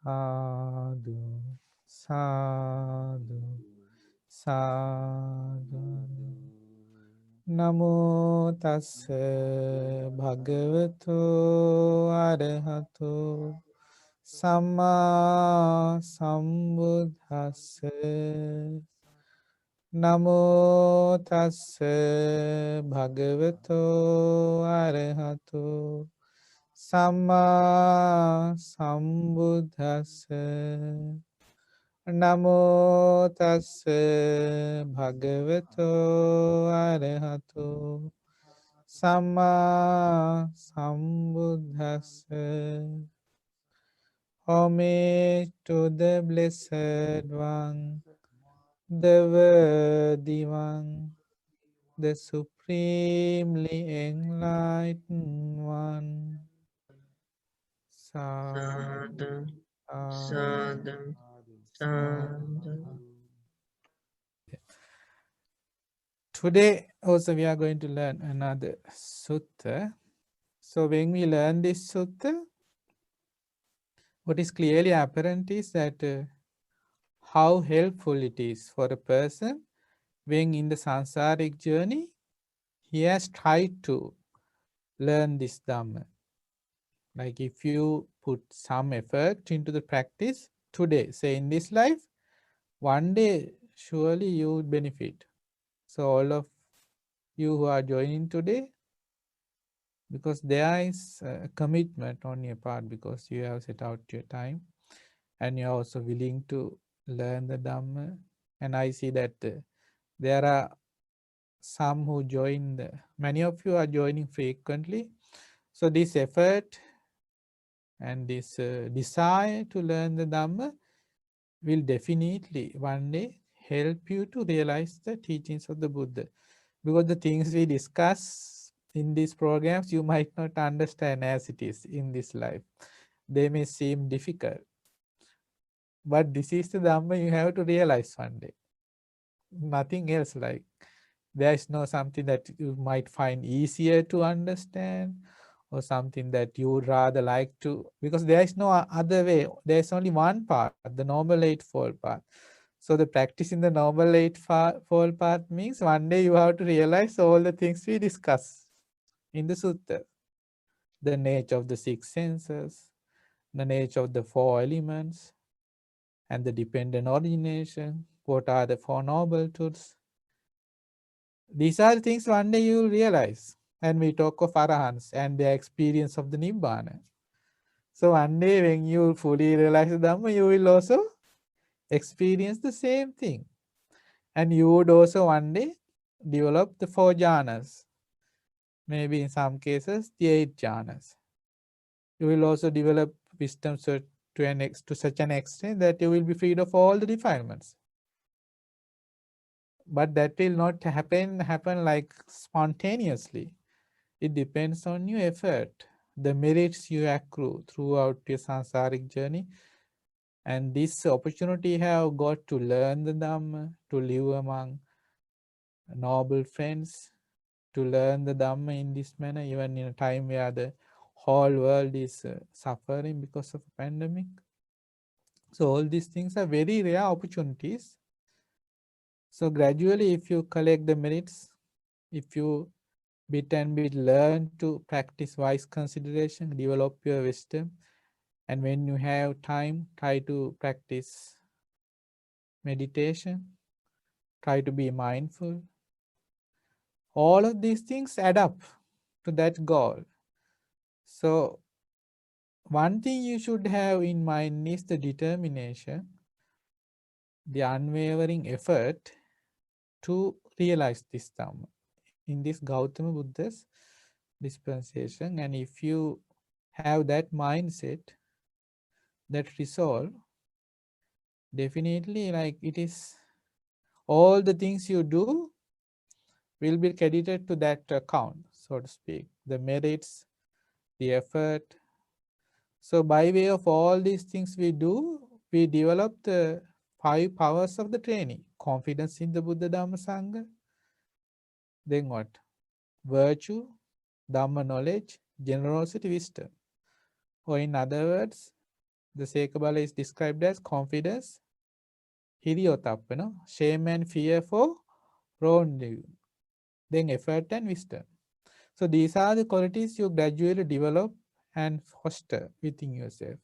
Sadhu, sadhu, sadhu. Namo tassa bhagavato arahato samma sambuddhassa. Namo tassa bhagavato arahato samma sambuddhassa. Namo tassa bhagavato arahato samma sambuddhassa. Homage to the Blessed One, the Worthy One, the Supremely Enlightened One. Sadhu, Sadhu, sadhu, sadhu, sadhu. sadhu. Today also we are going to learn another sutta. So when we learn this sutta, what is clearly apparent is that how helpful it is for a person when in the sansaric journey he has tried to learn this Dhamma. Like if you put some effort into the practice today, say in this life, one day surely you would benefit. So all of you who are joining today, because there is a commitment on your part, because you have set out your time and you are also willing to learn the Dhamma. And I see that there are some who join, many of you are joining frequently. So this effort and this desire to learn the Dhamma will definitely one day help you to realize the teachings of the Buddha. Because the things we discuss in these programs, you might not understand as it is in this life. They may seem difficult. But this is the Dhamma you have to realize one day. Nothing else. Like there is no something that you might find easier to understand or something that you would rather like to, because there is no other way. There is only one path, the noble eightfold path. So the practice in the noble eightfold path means one day you have to realize all the things we discuss in the sutta. The nature of the six senses, the nature of the four elements, and the dependent origination. What are the four noble truths? These are the things one day you will realize. And we talk of arahants and their experience of the nibbana. So one day when you fully realize the Dhamma, you will also experience the same thing. And you would also one day develop the four jhanas. Maybe in some cases, the 8 jhanas. You will also develop wisdom to such an extent that you will be freed of all the defilements. But that will not happen like spontaneously. It depends on your effort, the merits you accrue throughout your sansaric journey. And this opportunity you have got to learn the Dhamma, to live among noble friends, to learn the Dhamma in this manner, even in a time where the whole world is suffering because of a pandemic. So all these things are very rare opportunities. So gradually, if you collect the merits, if you bit and bit learn to practice wise consideration, develop your wisdom, and when you have time, try to practice meditation, try to be mindful. All of these things add up to that goal. So one thing you should have in mind is the determination, the unwavering effort to realize this Dhamma in this Gautama Buddha's dispensation. And if you have that mindset, that resolve, definitely like it is, all the things you do will be credited to that account, so to speak, the merits, the effort. So by way of all these things we do, we develop the 5 powers of the training: confidence in the Buddha Dhamma Sangha, then what? Virtue, Dhamma knowledge, generosity, wisdom. Or in other words, The Sekabala is described as confidence, hiriotappa, shame and fear for wrongdoing, then effort and wisdom. So these are the qualities you gradually develop and foster within yourself.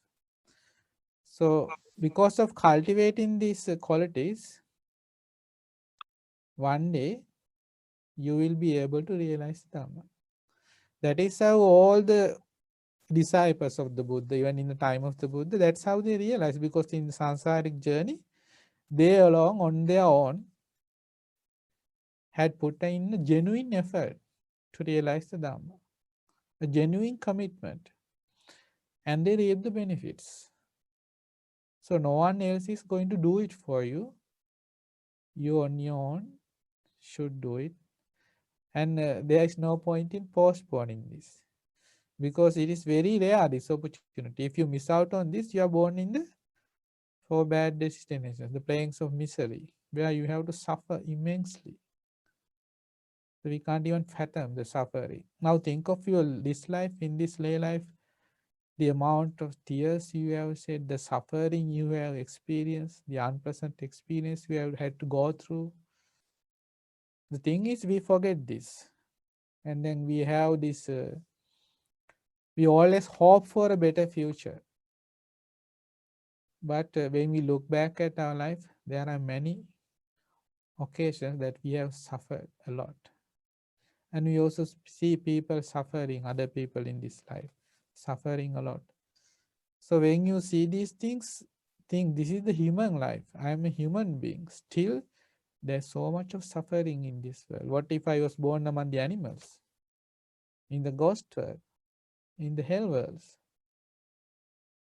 So because of cultivating these qualities, one day you will be able to realize Dhamma. That is how all the disciples of the Buddha, even in the time of the Buddha, that's how they realize, because in the samsaric journey, they along on their own had put in a genuine effort to realize the Dhamma, a genuine commitment, and they reap the benefits. So no one else is going to do it for you. You on your own should do it. And there is no point in postponing this, because it is very rare, this opportunity. If you miss out on this, you are born in the four bad destinations, the plains of misery, where you have to suffer immensely. So we can't even fathom the suffering. Now think of your this life, in this lay life, the amount of tears you have shed, the suffering you have experienced, the unpleasant experience you have had to go through. The thing is, we forget this. And then we have this, we always hope for a better future. But when we look back at our life, there are many occasions that we have suffered a lot. And we also see people suffering, other people in this life, suffering a lot. So when you see these things, think this is the human life. I am a human being. Still, there's so much of suffering in this world. What if I was born among the animals, in the ghost world, in the hell worlds?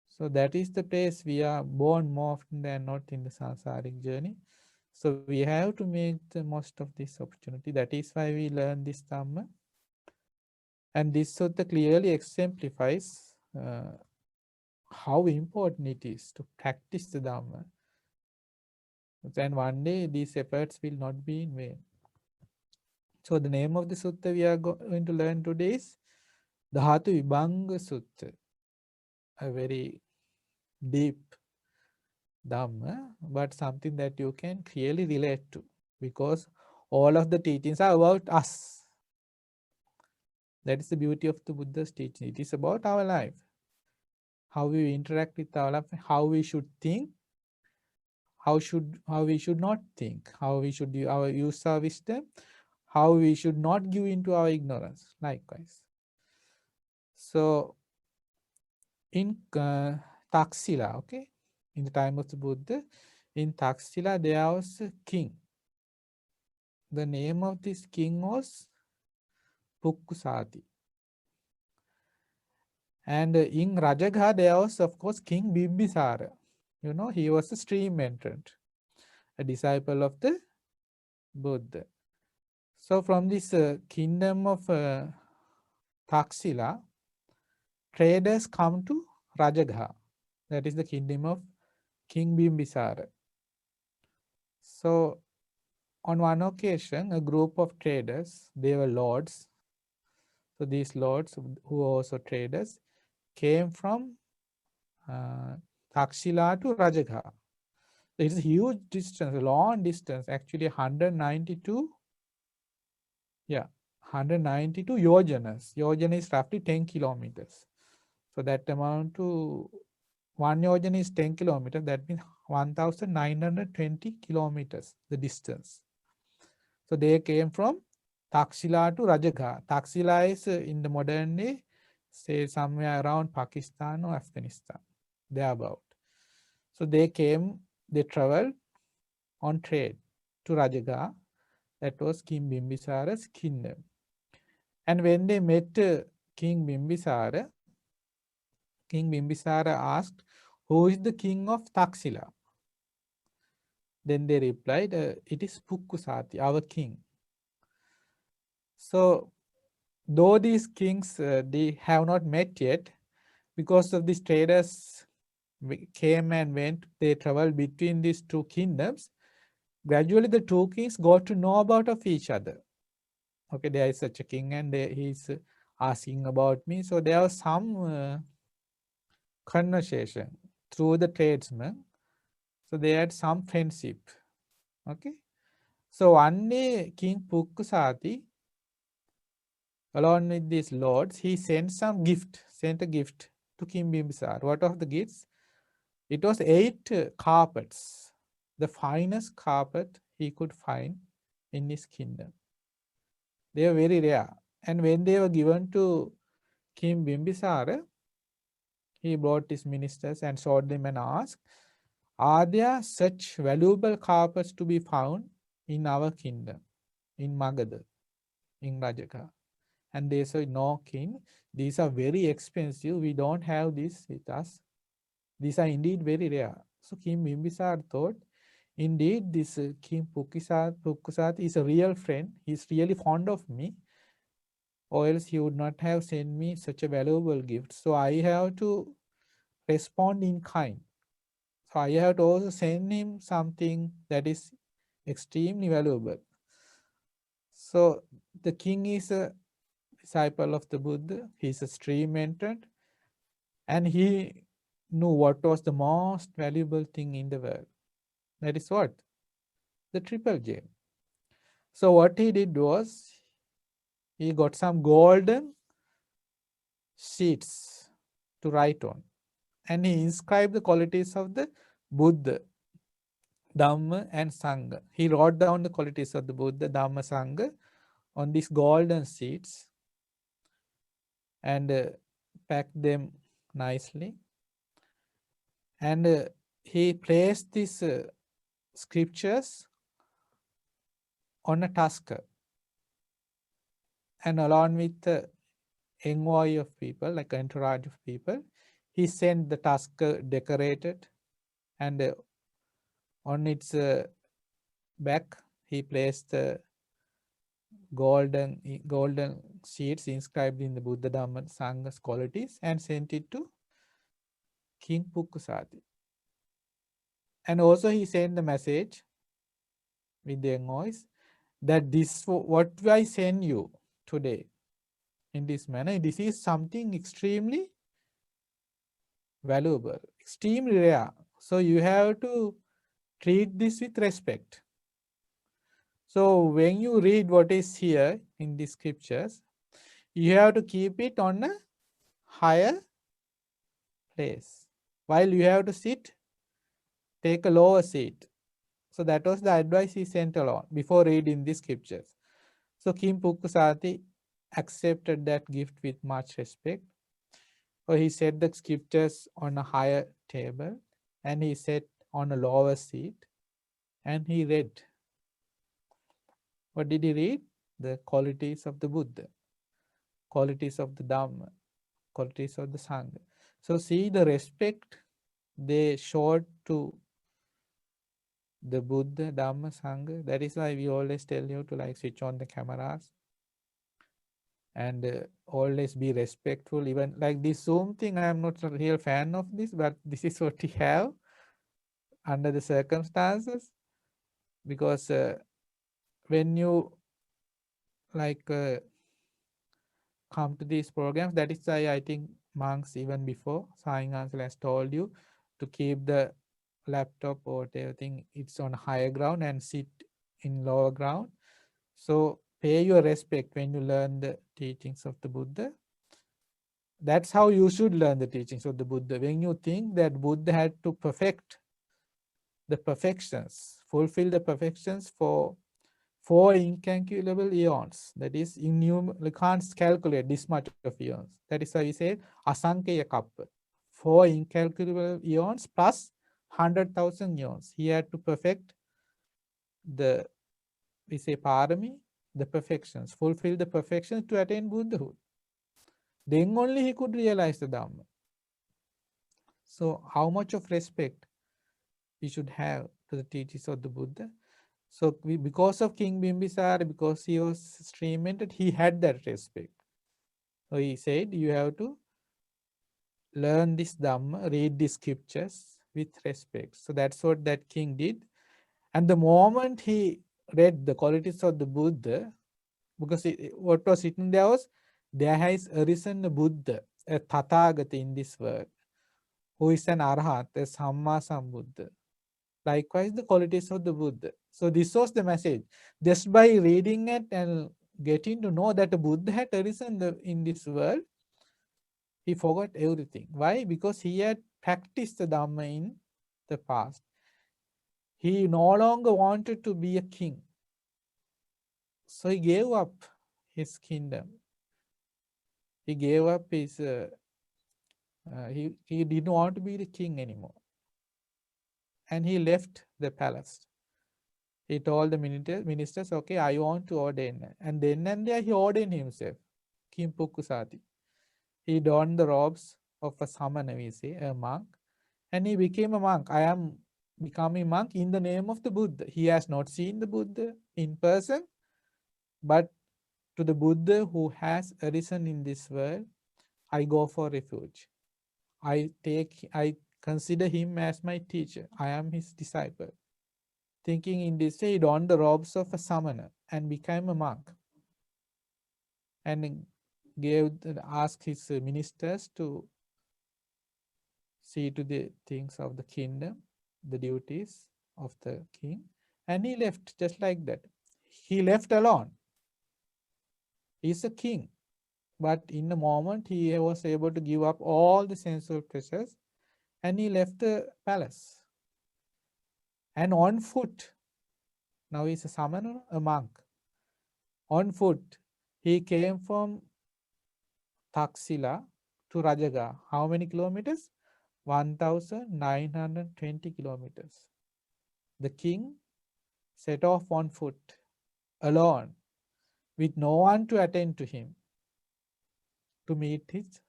So that is the place we are born more often than not in the samsaric journey. So we have to make the most of this opportunity. That is why we learn this Dhamma. And this sutta clearly exemplifies how important it is to practice the Dhamma. And one day these efforts will not be in vain. So the name of the sutta we are going to learn today is Dhatuvibhanga Sutta, a very deep Dhamma, but something that you can clearly relate to, because all of the teachings are about us. That is the beauty of the Buddha's teaching. It is about our life, how we interact with our life, how we should think, how we should not think, how we should use our wisdom, how we should not give into our ignorance. Likewise. So in Taxila, okay, in the time of the Buddha, in Taxila there was a king. The name of this king was Pukkusati. And in Rajagha there was, of course, King Bimbisara. You know, he was a stream entrant, a disciple of the Buddha. So from this kingdom of Taxila, traders come to Rajagha. That is the kingdom of King Bimbisara. So on one occasion, a group of traders, they were lords. So these lords, who were also traders, came from Taxila to Rajagha. It's a huge distance, a long distance, actually 192, 192 yojanas. Yojana is roughly 10 kilometers. So that amount to, one yojana is 10 kilometers, that means 1920 kilometers, the distance. So they came from Taxila to Rajagha. Taxila is in the modern day, say somewhere around Pakistan or Afghanistan, thereabout. So they traveled on trade to Rajagha. That was King Bimbisara's kingdom. And when they met King Bimbisara asked, "Who is the king of Taxila?" Then they replied, "It is Pukkusati, our king." So though these kings, they have not met yet, because of these traders came and went, they traveled between these two kingdoms. Gradually, the two kings got to know about of each other. Okay, there is such a king, and he's asking about me. So there was some conversation through the tradesmen. So they had some friendship. Okay. So one day King Pukkusati, along with these lords, he sent a gift to King Bimbisar. What of the gifts? It was 8 carpets, the finest carpet he could find in his kingdom. They were very rare. And when they were given to King Bimbisara, he brought his ministers and showed them and asked, "Are there such valuable carpets to be found in our kingdom, in Magadha, in Rajaka?" And they said, "No, king, these are very expensive. We don't have this with us. These are indeed very rare." So King Bimbisar thought, indeed, this King Pukkusat is a real friend. He's really fond of me, or else he would not have sent me such a valuable gift. So I have to respond in kind. So I have to also send him something that is extremely valuable. So the king is a disciple of the Buddha. He's a stream entered, and he knew what was the most valuable thing in the world. That is what? The triple gem. So what he did was he got some golden sheets to write on, and he inscribed the qualities of the Buddha, Dhamma, and Sangha. He wrote down the qualities of the Buddha, Dhamma, Sangha on these golden sheets and packed them nicely. And he placed these scriptures on a tusker, and along with the envoy of people, like entourage of people, he sent the tusker decorated, and on its back he placed the golden sheets inscribed in the Buddha Dhamma Sangha's qualities and sent it to King Pukkusati. And also he sent the message with the envoys that this what I send you today in this manner, this is something extremely valuable, extremely rare. So you have to treat this with respect. So when you read what is here in the scriptures, you have to keep it on a higher place. While you have to sit, take a lower seat. So that was the advice he sent along before reading the scriptures. So King Pukkusati accepted that gift with much respect. So he set the scriptures on a higher table and he sat on a lower seat and he read. What did he read? The qualities of the Buddha, qualities of the Dhamma, qualities of the Sangha. So see the respect they showed to the Buddha, Dhamma, Sangha. That is why we always tell you to like switch on the cameras and always be respectful. Even like this Zoom thing, I am not a real fan of this, but this is what we have under the circumstances, because when you like come to these programs, that is why I think monks even before Sai Uncle has told you to keep the laptop or everything it's on higher ground and sit in lower ground. So pay your respect when you learn the teachings of the Buddha. That's how you should learn the teachings of the Buddha. When you think that Buddha had to perfect the perfections, fulfill the perfections for 4 incalculable eons, that is innumerable, can't calculate this much of eons. That is why we say asankhya kappa, 4 incalculable eons plus 100,000 eons. He had to perfect the, we say parami, the perfections, fulfill the perfections to attain Buddhahood. Then only he could realize the Dhamma. So how much of respect we should have to the teachings of the Buddha? So because of King Bimbisara, because he was stream-entered, he had that respect. So he said, you have to learn this Dhamma, read the scriptures with respect. So that's what that king did. And the moment he read the qualities of the Buddha, because what was written there was, there has arisen a Buddha, a Tathagata in this world. who is an Arhat, a Samma Sambuddha. Likewise, the qualities of the Buddha. So this was the message. Just by reading it and getting to know that the Buddha had arisen in this world, he forgot everything. Why? Because he had practiced the Dhamma in the past. He no longer wanted to be a king. So he gave up his kingdom. He gave up his, he didn't want to be the king anymore. And he left the palace. He told the ministers, okay, I want to ordain. And then and there he ordained himself, Kim Pukkusati. He donned the robes of a samana, we say, a monk, and he became a monk. I am becoming monk in the name of the Buddha. He has not seen the Buddha in person, but to the Buddha who has arisen in this world, I go for refuge. I consider him as my teacher. I am his disciple. Thinking in this way, he donned the robes of a samana and became a monk. And asked his ministers to see to the things of the kingdom, the duties of the king. And he left just like that. He left alone. He's a king. But in a moment, he was able to give up all the sensual pleasures and he left the palace. And on foot, now he's a samana, a monk. On foot, he came from Taxila to Rajaga. How many kilometers? 1920 kilometers. The king set off on foot, alone, with no one to attend to him, to meet his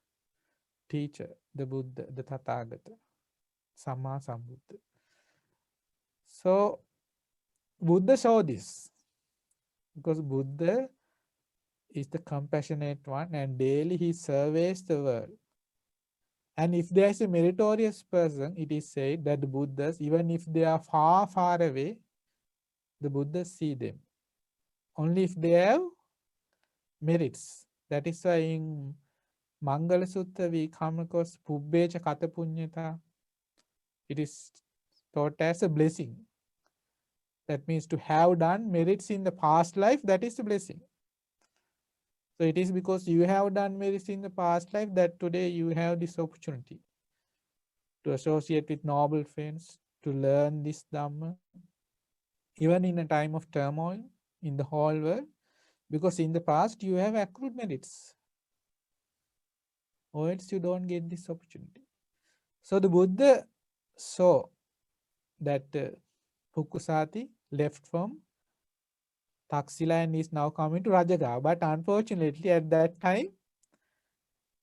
teacher, the Buddha, the Tathagata, Samma Sambuddha. So, Buddha saw this because Buddha is the compassionate one and daily he surveys the world. And if there is a meritorious person, it is said that the Buddhas, even if they are far, far away, the Buddhas see them. Only if they have merits. That is why in Mangala Sutta we come across Pubbecha Kata Punyata. It is taught as a blessing. That means to have done merits in the past life, that is a blessing. So it is because you have done merits in the past life that today you have this opportunity to associate with noble friends, to learn this Dhamma, even in a time of turmoil in the whole world, because in the past you have accrued merits, or else you don't get this opportunity. So the Buddha saw that Pukkusati left from Taxila and is now coming to Rajaga. But unfortunately, at that time,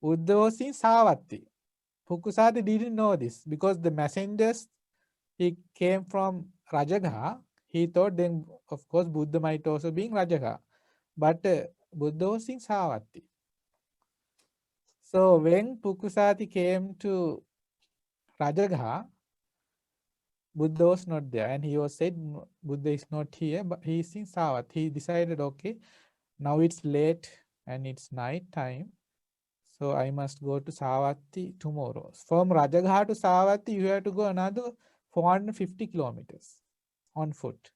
Buddha was in Savatthi. Pukkusati didn't know this because the messengers, he came from Rajaga. He thought then, of course, Buddha might also be in Rajaga. But Buddha was in Savatthi. So when Pukkusati came to Rajaga, Buddha was not there, and he was said Buddha is not here, but he is in Savat. He decided, okay, now it's late and it's night time, so I must go to Savatthi tomorrow. From Rajagha to Savatthi, you have to go another 450 kilometers on foot.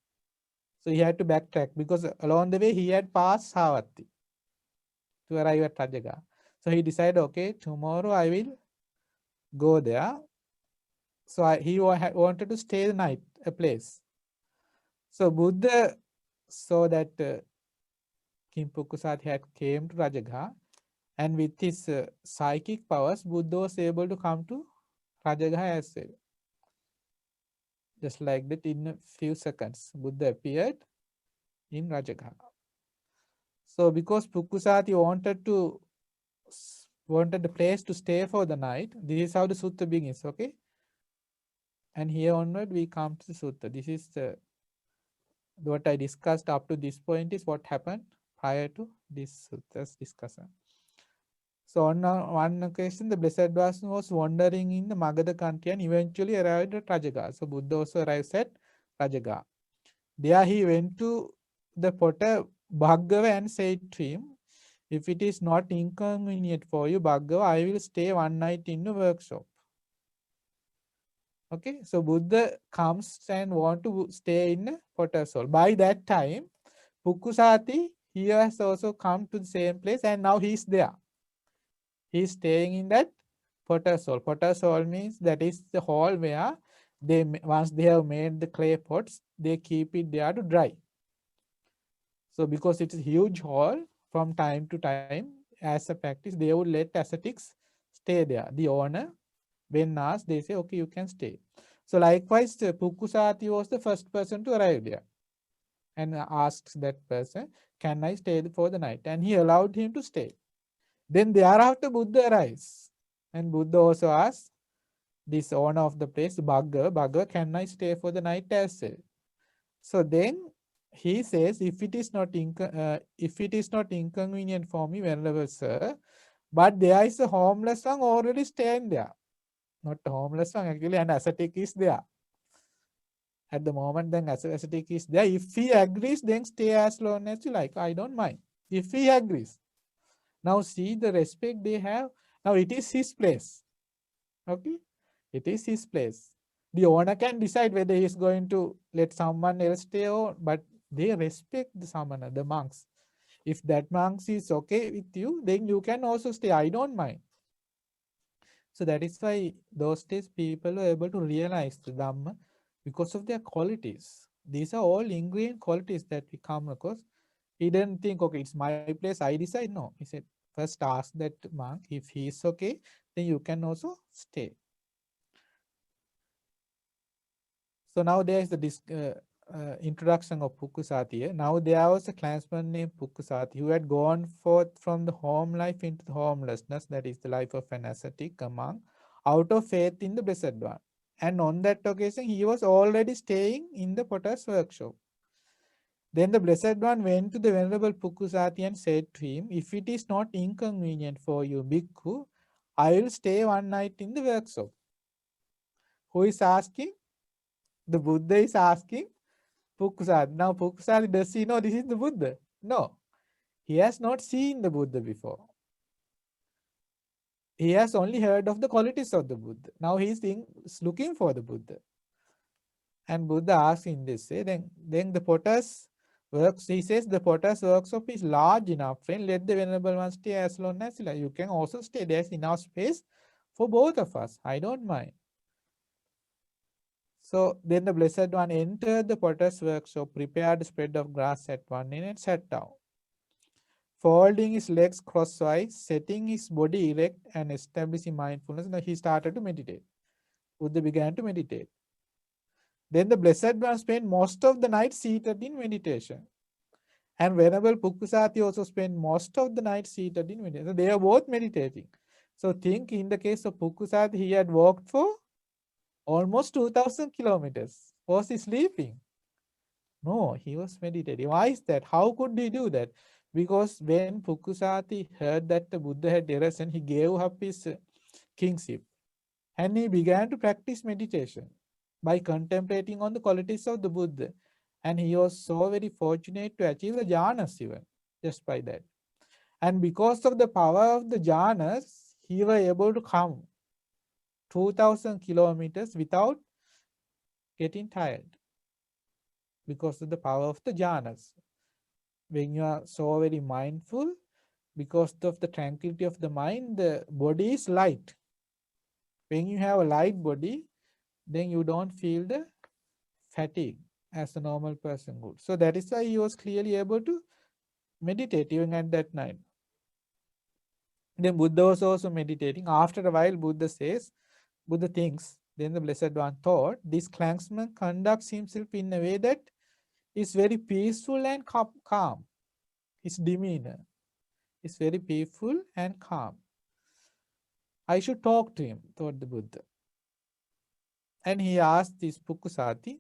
So he had to backtrack because along the way he had passed Savatthi to arrive at Rajagha. So he decided, okay, tomorrow I will go there. So he wanted to stay the night, a place. So Buddha saw that Kim Pukkusati had came to Rajagha, and with his psychic powers, Buddha was able to come to Rajagha as well. Just like that, in a few seconds, Buddha appeared in Rajagha. So because Pukkusati wanted the place to stay for the night, this is how the sutta begins, okay? And here onward we come to the sutta. This is what I discussed up to this point is what happened prior to this sutta's discussion. So on one occasion, the Blessed One was wandering in the Magadha country and eventually arrived at Rajaga. So Buddha also arrives at Rajaga. There he went to the potter Bhaggava and said to him, if it is not inconvenient for you, Bhaggava, I will stay one night in the workshop. Okay, so Buddha comes and want to stay in a potter's hole. By that time, Pukusati, he has also come to the same place and now he's there. He's staying in that potter's hole. Potter's hole means that is the hole where once they have made the clay pots, they keep it there to dry. So because it's a huge hole, from time to time, as a practice, they would let ascetics stay there. The owner, when asked, they say, okay, you can stay. So likewise, Pukusati was the first person to arrive there and asks that person, can I stay for the night? And he allowed him to stay. Then thereafter, Buddha arrives. And Buddha also asks this owner of the place, Bhagga, can I stay for the night as well? So then he says, if it is not inconvenient for me, venerable sir, but there is a homeless one already staying there. Not a homeless one, actually, an ascetic is there. At the moment, then ascetic is there. If he agrees, then stay as long as you like. I don't mind. If he agrees. Now see the respect they have. Now it is his place. Okay? It is his place. The owner can decide whether he is going to let someone else stay or, but they respect the samana, the monks. If that monks is okay with you, then you can also stay. I don't mind. So that is why those days people were able to realize the Dhamma because of their qualities. These are all ingrained qualities that we come across. He didn't think, okay, it's my place, I decide. No, he said, first ask that monk if he is okay, then you can also stay. So now there is the introduction of Pukusati. Now there was a clansman named Pukusati who had gone forth from the home life into the homelessness, that is the life of an ascetic, a monk, out of faith in the Blessed One. And on that occasion, he was already staying in the potter's workshop. Then the Blessed One went to the Venerable Pukusati and said to him, if it is not inconvenient for you, Bhikkhu, I will stay one night in the workshop. Who is asking? The Buddha is asking Pukusati. Now, Pukusati, does he know this is the Buddha? No. He has not seen the Buddha before. He has only heard of the qualities of the Buddha. Now he is looking for the Buddha. And Buddha asks in this way, then the potter's works, he says the potter's workshop is large enough, friend. Let the Venerable One stay as long as you like. You can also stay. There's enough space for both of us. I don't mind. So then the Blessed One entered the potter's workshop, prepared a spread of grass at one end and sat down. Folding his legs crosswise, setting his body erect and establishing mindfulness, now he started to meditate. Buddha began to meditate. Then the Blessed One spent most of the night seated in meditation. And Venerable Pukusati also spent most of the night seated in meditation. So they are both meditating. So think in the case of Pukusati, he had walked for almost 2000 kilometers. Was he sleeping? No, he was meditating. Why is that? How could he do that? Because when Pukusati heard that the Buddha had arisen, he gave up his kingship and he began to practice meditation by contemplating on the qualities of the Buddha. And he was so very fortunate to achieve the jhanas even just by that. And because of the power of the jhanas, he was able to come 2000 kilometers without getting tired because of the power of the jhanas. When you are so very mindful, because of the tranquility of the mind, the body is light. When you have a light body, then you don't feel the fatigue as a normal person would. So that is why he was clearly able to meditate even at that night. Then Buddha was also meditating. After a while, Buddha thinks, then the Blessed One thought, this clansman conducts himself in a way that is very peaceful and calm. His demeanor is very peaceful and calm. I should talk to him, thought the Buddha. And he asked this Pukusati,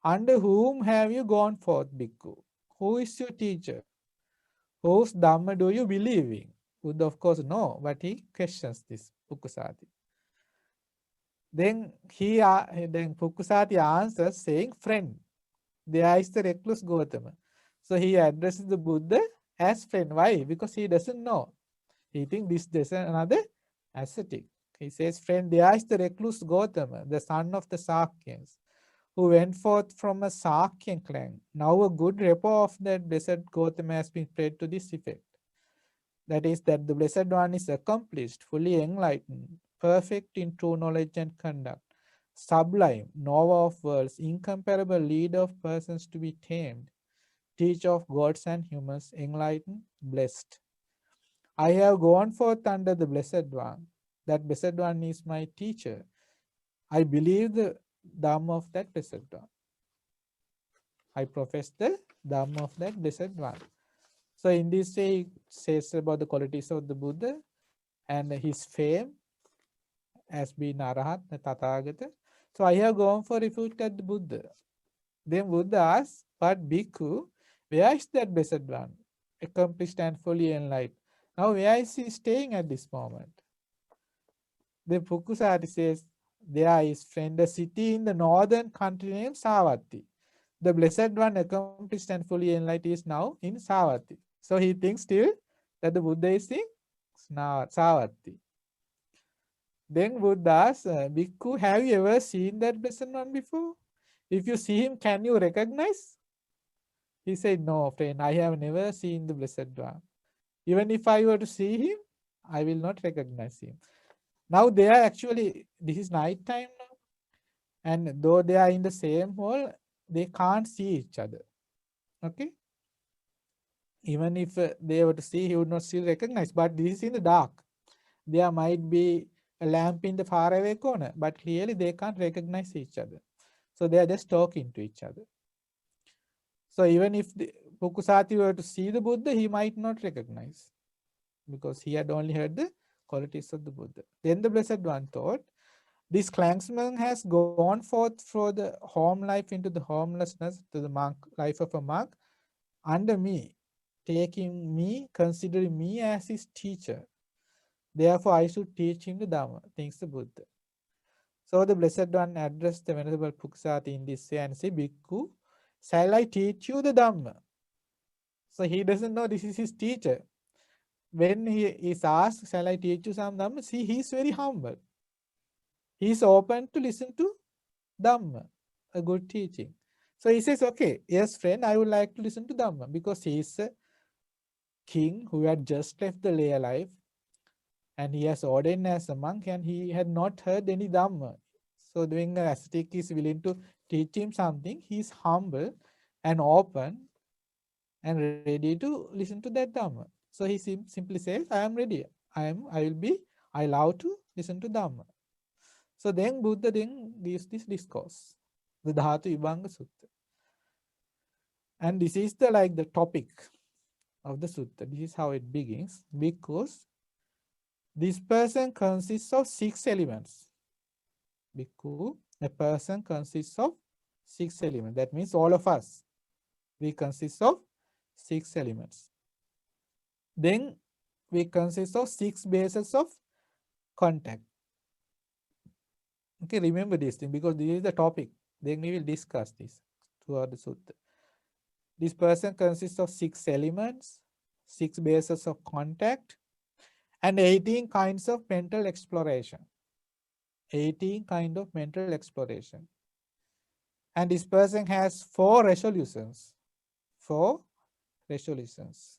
under whom have you gone forth, Bhikkhu? Who is your teacher? Whose Dhamma do you believe in? Buddha, of course, no, but he questions this Pukusati. Then Pukusati answers saying, friend, there is the recluse Gautama. So he addresses the Buddha as friend. Why? Because he doesn't know. He thinks this is another ascetic. He says, friend, there is the recluse Gautama, the son of the Sakyans, who went forth from a Sakyan clan. Now a good report of that blessed Gautama has been spread to this effect. That is, that the Blessed One is accomplished, fully enlightened, perfect in true knowledge and conduct, sublime, knower of worlds, incomparable leader of persons to be tamed, teacher of gods and humans, enlightened, blessed. I have gone forth under the Blessed One. That Blessed One is my teacher. I believe the Dhamma of that Blessed One. I profess the Dhamma of that Blessed One. So in this way, it says about the qualities of the Buddha and his fame as being Arahat, the Tathagata. So I have gone for refuge at the Buddha. Then Buddha asks, but Bhikkhu, where is that Blessed One, accomplished and fully enlightened? Now where is he staying at this moment? Then Pukusati says, there is friend a city in the northern country named Savatthi. The Blessed One, accomplished and fully enlightened, is now in Savatthi. So he thinks still that the Buddha is in Savatthi. Then Buddha asks, Bhikkhu, have you ever seen that Blessed One before? If you see him, can you recognize? He said, no, friend, I have never seen the Blessed One. Even if I were to see him, I will not recognize him. Now they are actually, this is night time now, and though they are in the same hall, they can't see each other. Okay? Even if they were to see, he would not still recognize. But this is in the dark. There might be a lamp in the faraway corner, but clearly they can't recognize each other. So they are just talking to each other. So even if the Pukusati were to see the Buddha, he might not recognize because he had only heard the qualities of the Buddha. Then the Blessed One thought, this clansman has gone forth for the home life into the homelessness, to the monk life of a monk, under me, taking me, considering me as his teacher. Therefore, I should teach him the Dhamma, thinks the Buddha. So the Blessed One addressed the Venerable Pukusati in this way and said, Bhikkhu, shall I teach you the Dhamma? So he doesn't know this is his teacher. When he is asked, shall I teach you some Dhamma? See, he is very humble. He is open to listen to Dhamma, a good teaching. So he says, okay, yes, friend, I would like to listen to Dhamma because he is a king who had just left the lay life and he has ordained as a monk and he had not heard any Dhamma. So when an ascetic is willing to teach him something, he is humble and open and ready to listen to that Dhamma. So he simply says, I am ready. I love to listen to Dhamma. So then Buddha then gives this discourse, the Dhatuvibhanga Sutta. And this is the topic of the sutta. This is how it begins, because this person consists of 6 elements. Bhikkhu, a person consists of 6 elements. That means all of us, we consist of 6 elements. Then we consist of 6 bases of contact. Okay, remember this thing because this is the topic. Then we will discuss this throughout the sutta. This person consists of 6 elements, 6 bases of contact, and 18 kinds of mental exploration. 18 kind of mental exploration. And this person has 4 resolutions. 4 resolutions.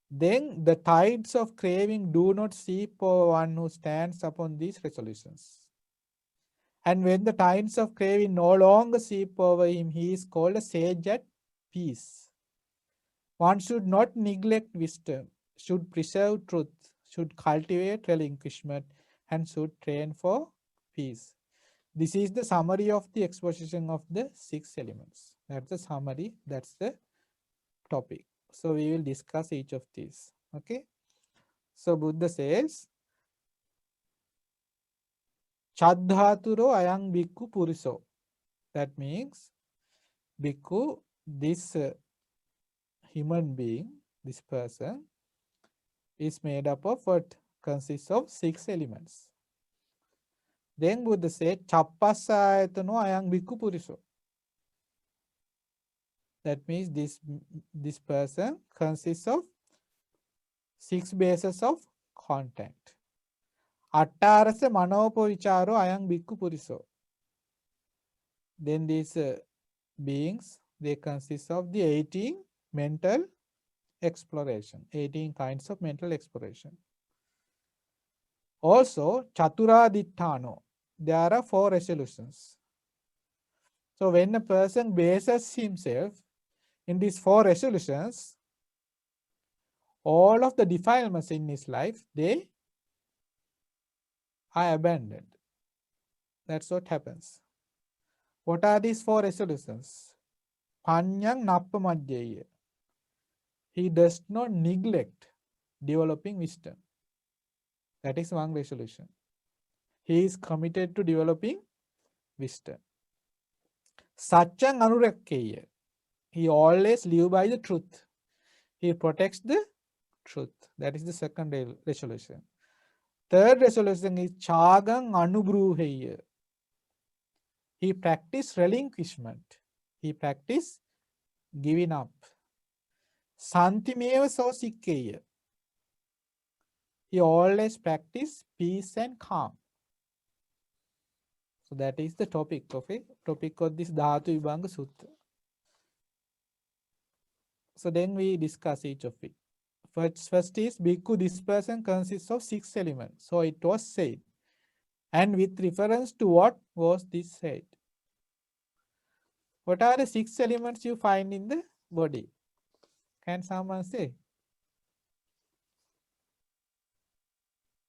Then the tides of craving do not seep over one who stands upon these resolutions. And when the tides of craving no longer seep over him, he is called a sage at peace. One should not neglect wisdom, should preserve truth, should cultivate relinquishment, and should train for peace. This is the summary of the exposition of the 6 elements. That's the summary, that's the topic. So we will discuss each of these. Okay. So Buddha says, Chaddhaturo ayang bhikkhu puriso. That means, bhikkhu, this human being, this person, is made up of what? Consists of 6 elements. Then Buddha said, Chappasayatano ayang bhikkhu puriso. That means this person consists of 6 bases of contact. Attarasa manopo vicharo ayang bhikkhu puriso. Then these beings, they consist of the 18 mental exploration, 18 kinds of mental exploration. Also, Chaturadittano, there are 4 resolutions. So when a person bases himself in these 4 resolutions, all of the defilements in his life, they are abandoned. That's what happens. What are these 4 resolutions? Panyang nappamajjaya. He does not neglect developing wisdom. That is one resolution. He is committed to developing wisdom. Satyang anurakkeya. He always live by the truth. He protects the truth. That is the second resolution. Third resolution is chagang anubruheya. He practice relinquishment. He practice giving up. Santimeva sosikkeya. He always practice peace and calm. So that is the topic of this Dhatuvibhanga Sutta. So then we discuss each of it. First is Bhikkhu, this person consists of 6 elements. So it was said. And with reference to what was this said? What are the 6 elements you find in the body? Can someone say?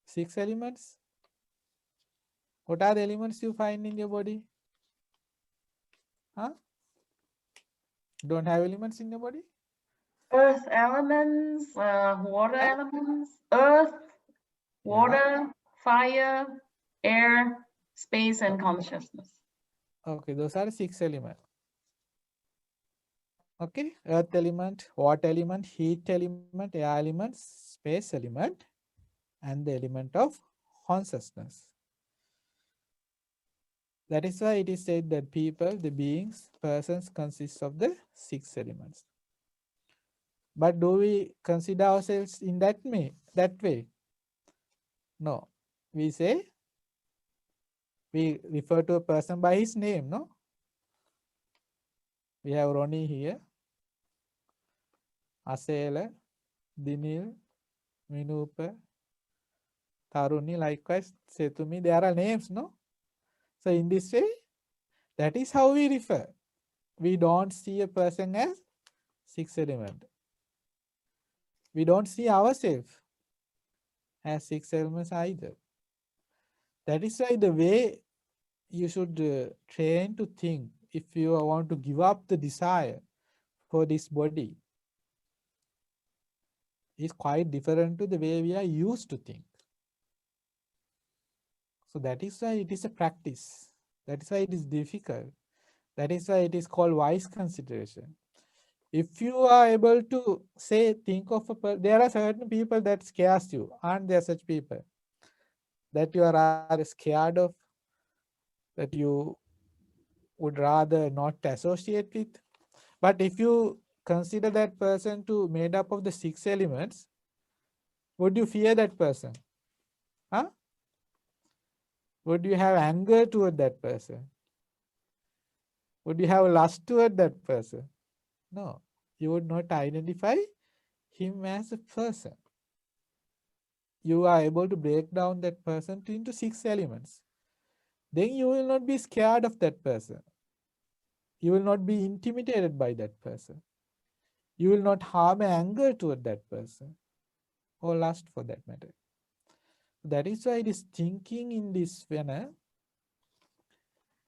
6 elements? What are the elements you find in your body? Huh? Don't have elements in your body? Earth elements, water Huh? elements, earth, Yeah. water, fire, air, space, and consciousness. Okay, those are the 6 elements. Okay, earth element, water element, heat element, air element, space element, and the element of consciousness. That is why it is said that people, the beings, persons consist of the 6 elements. But do we consider ourselves in that way? No. We say, we refer to a person by his name, no? We have Ronnie here, Asela, Dinil, Minupa, Taruni, likewise, Setumi. There are names, no? So in this way, that is how we refer. We don't see a person as 6 element. We don't see ourselves as 6 elements either. That is why the way you should train to think, if you want to give up the desire for this body, is quite different to the way we are used to think. So that is why it is a practice. That is why it is difficult. That is why it is called wise consideration. If you are able to say, think of there are certain people that scares you. Aren't there such people that you are rather scared of, that you would rather not associate with? But if you consider that person to made up of the 6 elements, would you fear that person? Huh? Would you have anger toward that person? Would you have lust toward that person? No. You would not identify him as a person. You are able to break down that person into 6 elements. Then you will not be scared of that person. You will not be intimidated by that person. You will not harbor anger toward that person, or lust for that matter. That is why it is thinking in this manner.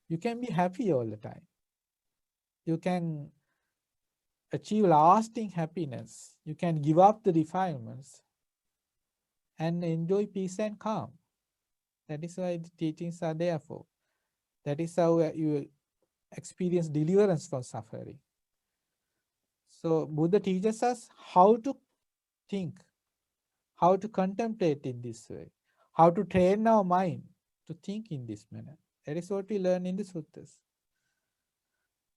You can be happy all the time. You can achieve lasting happiness. You can give up the defilements and enjoy peace and calm. That is why the teachings are there for. That is how you experience deliverance from suffering. So Buddha teaches us how to think, how to contemplate in this way, how to train our mind to think in this manner. That is what we learn in the suttas.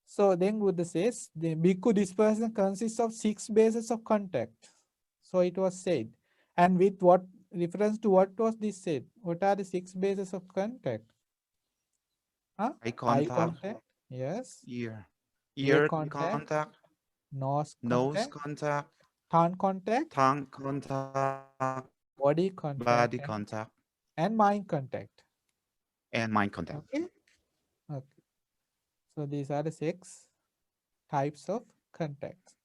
So then Buddha says, the bhikkhu, this person consists of 6 bases of contact. So it was said. And with what reference to what was this said? What are the 6 bases of contact? Huh? Eye Eye contact, contact, yes. ear, Ear ear contact, contact, nose nose contact, contact, tongue contact, tongue contact, body body contact, contact, and mind contact. and mind contact. Okay. Okay. So these are the 6 types of contacts.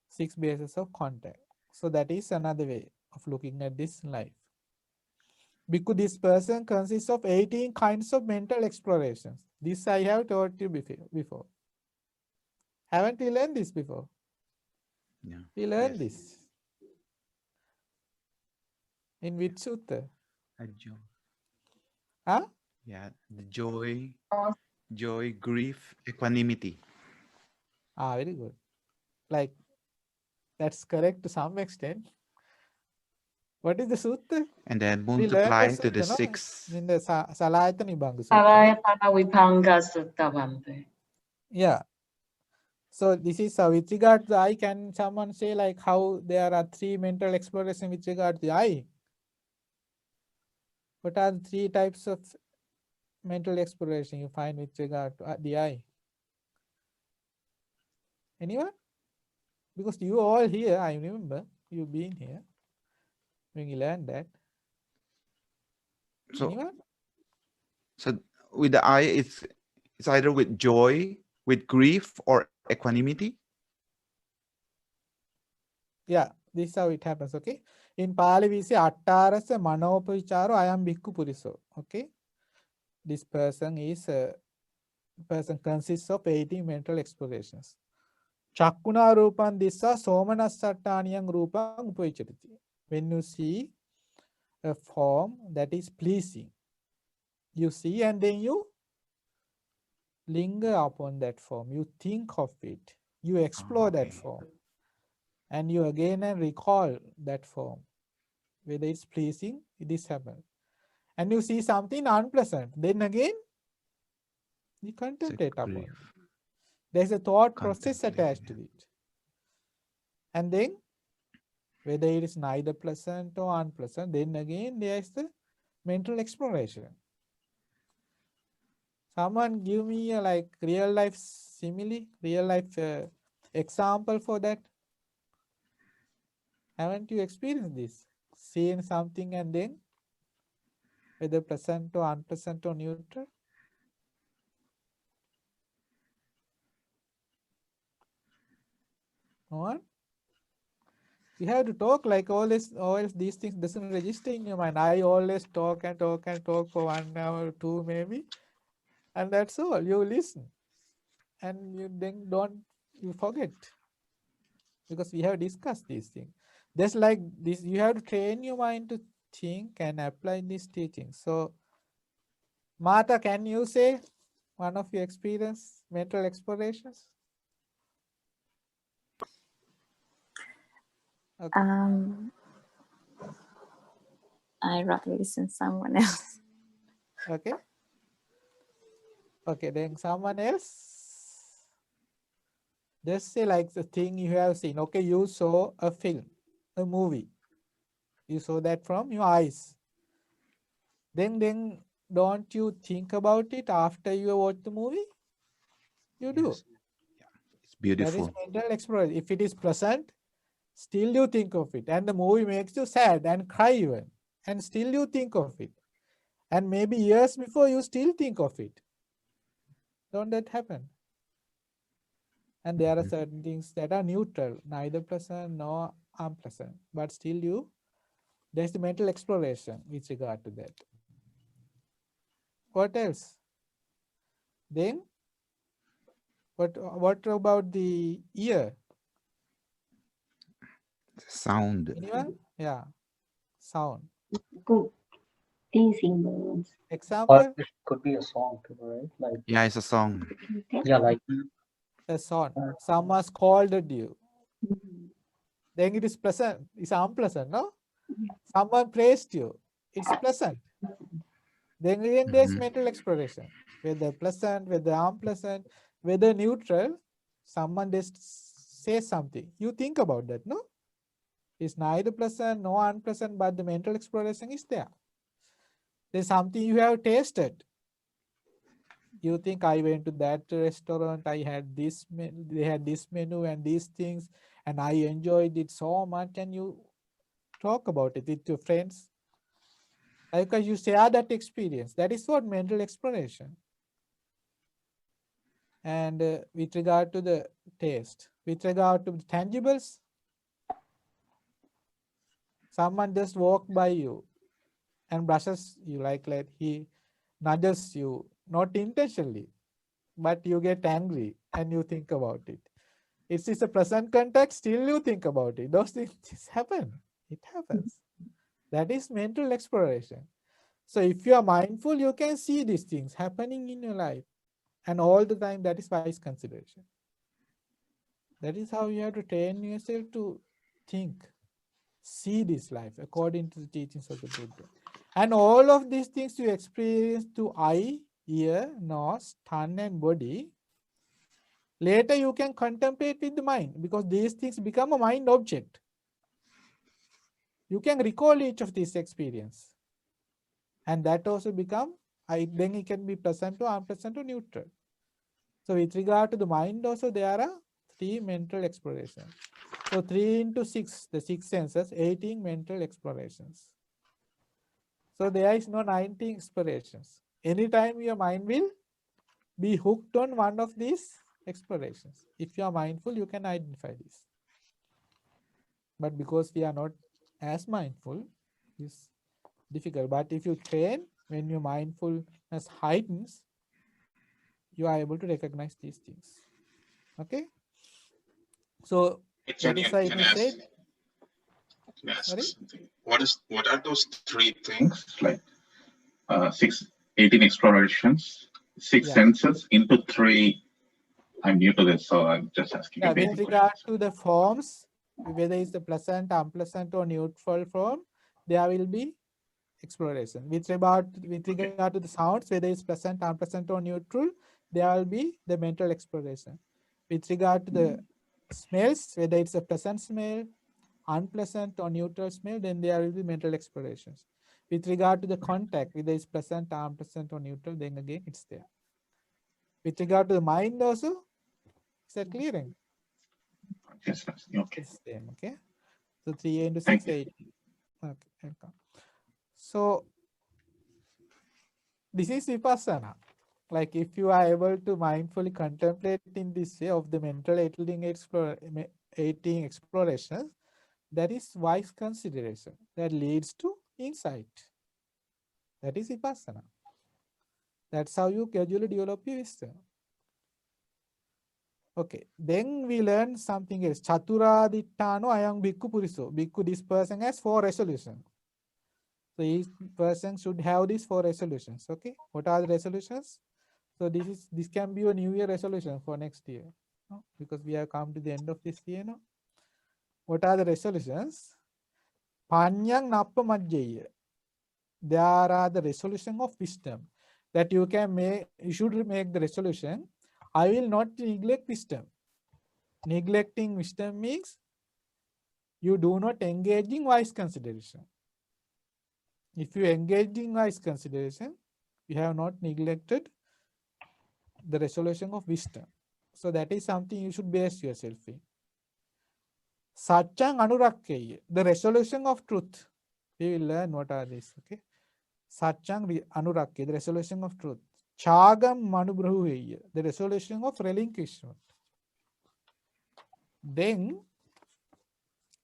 6 bases of contact. So that is another way of looking at this life. Because this person consists of 18 kinds of mental explorations. This I have taught you before. Haven't you learned this before? Yeah. We learned Yes. this. In which sutta? A joy. Huh? Yeah. The joy, Oh, joy, grief, equanimity. Very good. Like, that's correct to some extent. What is the sutta? And then We learned the multiply to the sutta, no? 6. In the Dhatuvibhanga Sutta, no? Dhatuvibhanga Sutta Bhante. Yeah. So this is with regard to the eye. Can someone say like how there are 3 mental exploration with regard to the eye? What are the 3 types of mental exploration you find with regard to the eye? Anyone? Because you all here, I remember you been here when you learned that. So, Anyone? so with the eye, it's either with joy, with grief, or equanimity. Yeah, this is how it happens. Okay. In Pali we say attarasa manopavicharo ayam bhikkhu puriso. Okay. This person is person consists of 18 mental explorations. Chakkuna rupan dissa somanasattaniyang rupang upavicharati. When you see a form that is pleasing, you see and then you linger upon that form. You think of it. You explore that Okay. form. And you again and recall that form. Whether it's pleasing, it is happened. And you see something unpleasant, then again you It's a contemplate upon grief. it. There's a thought process Contemplating attached to it. And then whether it is neither pleasant or unpleasant, then again there is the mental exploration. Someone give me a like real life simile, real life example for that. Haven't you experienced this? Seeing something and then whether pleasant or unpleasant or neutral? No one? You have to talk like always these things doesn't register in your mind. I always talk and talk and talk for 1 hour, 2 maybe, and that's all. You listen, and you then you forget because we have discussed these things. Just like this, you have to train your mind to think and apply these teachings. So, Martha, can you say one of your experience mental explorations? Okay. I rather listen someone else. Okay. Okay, then someone else. Just say like the thing you have seen. Okay, you saw a film, a movie. You saw that from your eyes. Then don't you think about it after you watch the movie? You do. Yes. Yeah. It's That is beautiful. mental exploration. If it is pleasant, still you think of it. And the movie makes you sad and cry even. And still you think of it. And maybe years before you still think of it. Don't that happen? And there are certain things that are neutral, neither pleasant nor unpleasant. But still there's the mental exploration with regard to that. What else? Then what about the ear? Sound. Anyone? Yeah. Sound. Good singers. Or Example? it could be a song too, right? Like Yeah, it's a song. yeah, like A sound. Someone scolded you. Mhm. Then it is pleasant. It's unpleasant, no? Someone praised you. It's pleasant. Then again there's Mhm. mental exploration. Whether pleasant, whether unpleasant, whether neutral, someone just says something. You think about that, no? It's neither pleasant nor unpleasant, but the mental exploration is there. There's something you have tasted. You think I went to that restaurant, I had this, they had this menu and these things, and I enjoyed it so much, and you talk about it with your friends. Because you share that experience. That is what mental exploration. And with regard to the taste, with regard to the tangibles, someone just walked by you and brushes you like he nudges you, not intentionally, but you get angry and you think about it. It's a present context, still you think about it. Those things happen. It happens. That is mental exploration. So if you are mindful, you can see these things happening in your life. And all the time, that is wise consideration. That is how you have to train yourself to think, see this life according to the teachings of the Buddha. And all of these things you experience through eye, ear, nose, tongue, and body. Later you can contemplate with the mind, because these things become a mind object. You can recall each of these experience. And that also become, then it can be pleasant or unpleasant or neutral. So with regard to the mind also, there are 3 mental explorations. So 3 into 6, the 6 senses, 18 mental explorations. So there is no 19 explorations. Anytime your mind will be hooked on one of these explorations. If you are mindful, you can identify this. But because we are not as mindful, it's difficult. But if you train, when your mindfulness heightens, you are able to recognize these things. Okay? So that is why it is said. Can I ask Sorry? something? What are those 3 things? Like 18 explorations, 6 Yeah. senses into 3. I'm new to this, so I'm just asking Yeah, a with basic regard question. to the forms, whether it's the pleasant, unpleasant, or neutral form, there will be exploration. With regard to the sounds, whether it's pleasant, unpleasant, or neutral, there will be the mental exploration. With regard to the smells, whether it's a pleasant smell, unpleasant, or neutral smell, then there will be mental explorations. With regard to the contact, whether it's pleasant, unpleasant, or neutral, then again it's there. With regard to the mind also, is that clearing? Yes, okay. It's same, okay? So 3 into 6, Thank you. 8. Okay, welcome. So this is vipassana. Like if you are able to mindfully contemplate in this way of the mental 18 explorations, that is wise consideration that leads to insight. That is vipassana. That's how you gradually develop your wisdom. Okay, then we learn something else. Chaturadittano ayang bhikkhu puriso. Bhikkhu, this person has 4 resolutions. So each person should have these 4 resolutions. Okay, what are the resolutions? So this can be a New Year resolution for next year, no? Because we have come to the end of this year now. What are the resolutions? Panyang nappa majjaya. There are the resolution of wisdom that you can make. You should make the resolution. I will not neglect wisdom. Neglecting wisdom means you do not engage in wise consideration. If you engage in wise consideration, you have not neglected the resolution of wisdom. So that is something you should base yourself in. Satyang anurakkeya, the resolution of truth. We will learn what are these. Okay. Satyang anurakkeya, the resolution of truth. Chagam manubruheya, the resolution of relinquishment. Then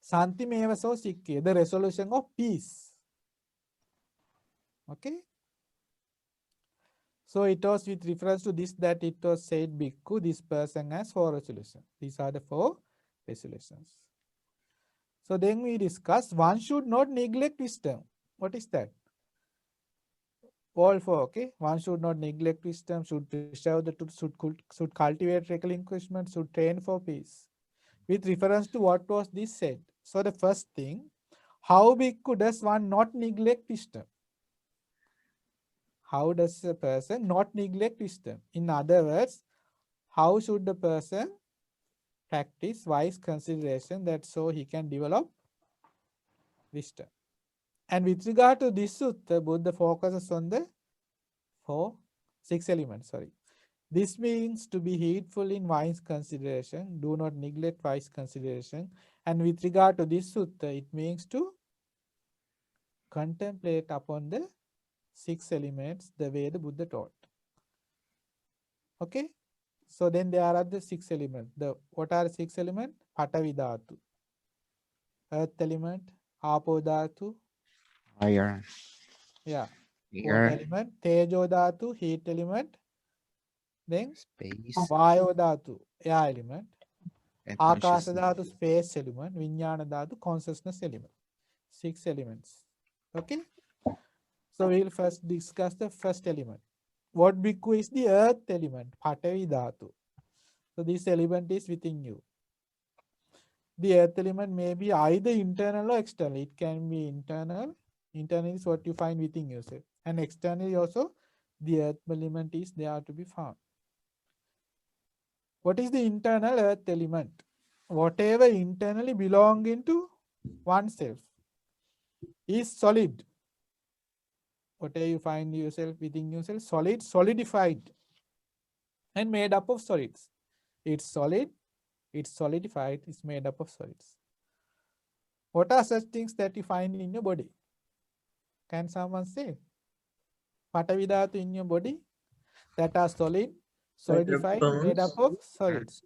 Santimevaso Sikkya, the resolution of peace. Okay. So it was with reference to this that it was said, Bhikkhu, this person has 4 resolutions. These are the 4 resolutions. So then we discussed one should not neglect wisdom. What is that? All 4, okay? One should not neglect wisdom, should preserve the truth, should cultivate relinquishment, should train for peace. With reference to what was this said. So the first thing, how bhikkhu does one not neglect wisdom? How does a person not neglect wisdom? In other words, how should the person practice wise consideration that so he can develop wisdom. And with regard to this sutta, Buddha focuses on the six elements. Sorry. This means to be heedful in wise consideration. Do not neglect wise consideration. And with regard to this sutta, it means to contemplate upon the six elements the way the Buddha taught. Okay? So then there are the six elements. What are the six elements? Patavi dhatu, earth element, apo dhatu, Fire, yeah, water air, element, tejo dhatu, heat element, then space, vayo dhatu, air element, and akasa consciousness. dhatu, space element, vijnana dhatu, consciousness element. Six elements. Okay? So we will first discuss the first element. What bhikkhu is the earth element? Patavi dhatu. So this element is within you. The earth element may be either internal or external. It can be internal. Internal is what you find within yourself. And externally also, the earth element is there to be found. What is the internal earth element? Whatever internally belonging to oneself is solid. Whatever you find yourself within yourself, solid, solidified, and made up of solids. It's solid, it's solidified, it's made up of solids. What are such things that you find in your body? Can someone say? Patavi dhatu in your body that are solid, Like our solidified, made up bones. of solids.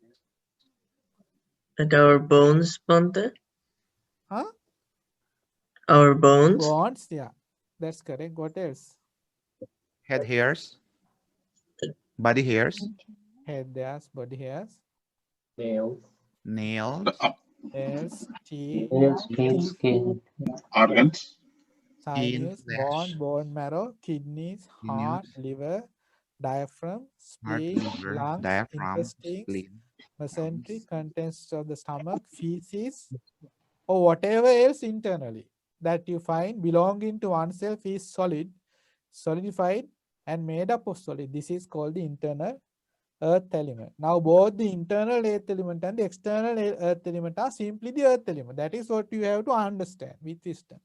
Like our bones, Bante. Huh? Our bones. Bonds, yeah. That's correct. What else? Head hairs, body hairs, Head hairs, body hairs, Nails, nails, The nails, teeth, nails, skin, skin. organs, skin, sinews, flesh, bone marrow, kidneys, heart, sinews, liver, diaphragm, heart, spleen, liver, lungs, diaphragm, intestines, spleen, mesentery, lungs, contents of the stomach, feces, or whatever else internally that you find belonging to oneself is solid, solidified, and made up of solid. This is called the internal earth element. Now, both the internal earth element and the external earth element are simply the earth element. That is what you have to understand with wisdom.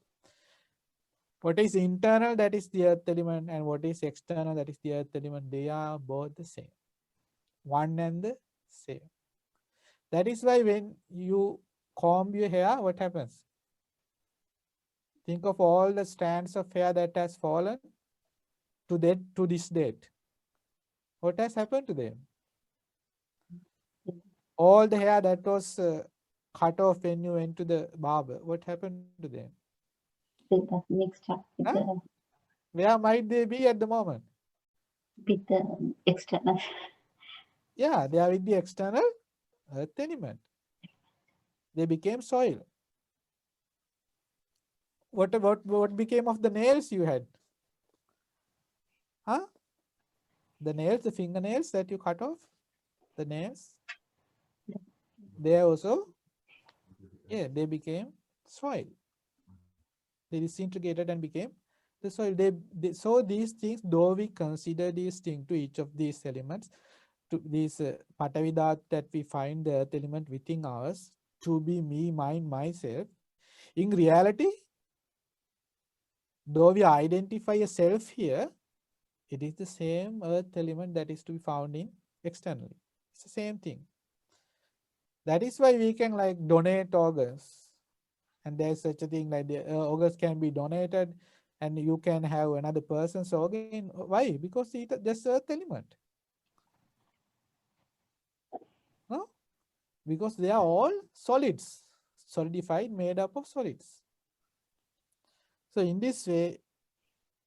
What is internal, that is the earth element, and what is external, that is the earth element. They are both the same. One and the same. That is why when you comb your hair, what happens? Think of all the strands of hair that has fallen to this date. What has happened to them? All the hair that was cut off when you went to the barber, what happened to them? With the mixed up with Huh? Where might they be at the moment? the external. Yeah, they are with the external earth element. They became soil. What became of the nails you had? Huh? The nails, the fingernails that you cut off, the nails, they also, yeah, they became soil. They disintegrated and became the soil. So these things, though we consider these things to each of these elements, to these Patavi Dhatu that we find the earth element within us to be me, mine, myself, in reality, though we identify a self here, it is the same earth element that is to be found in externally. It's the same thing. That is why we can like donate organs. And there's such a thing like the organs can be donated and you can have another person's organ. Why? Because that's earth element. No? Because they are all solids, solidified, made up of solids. So in this way,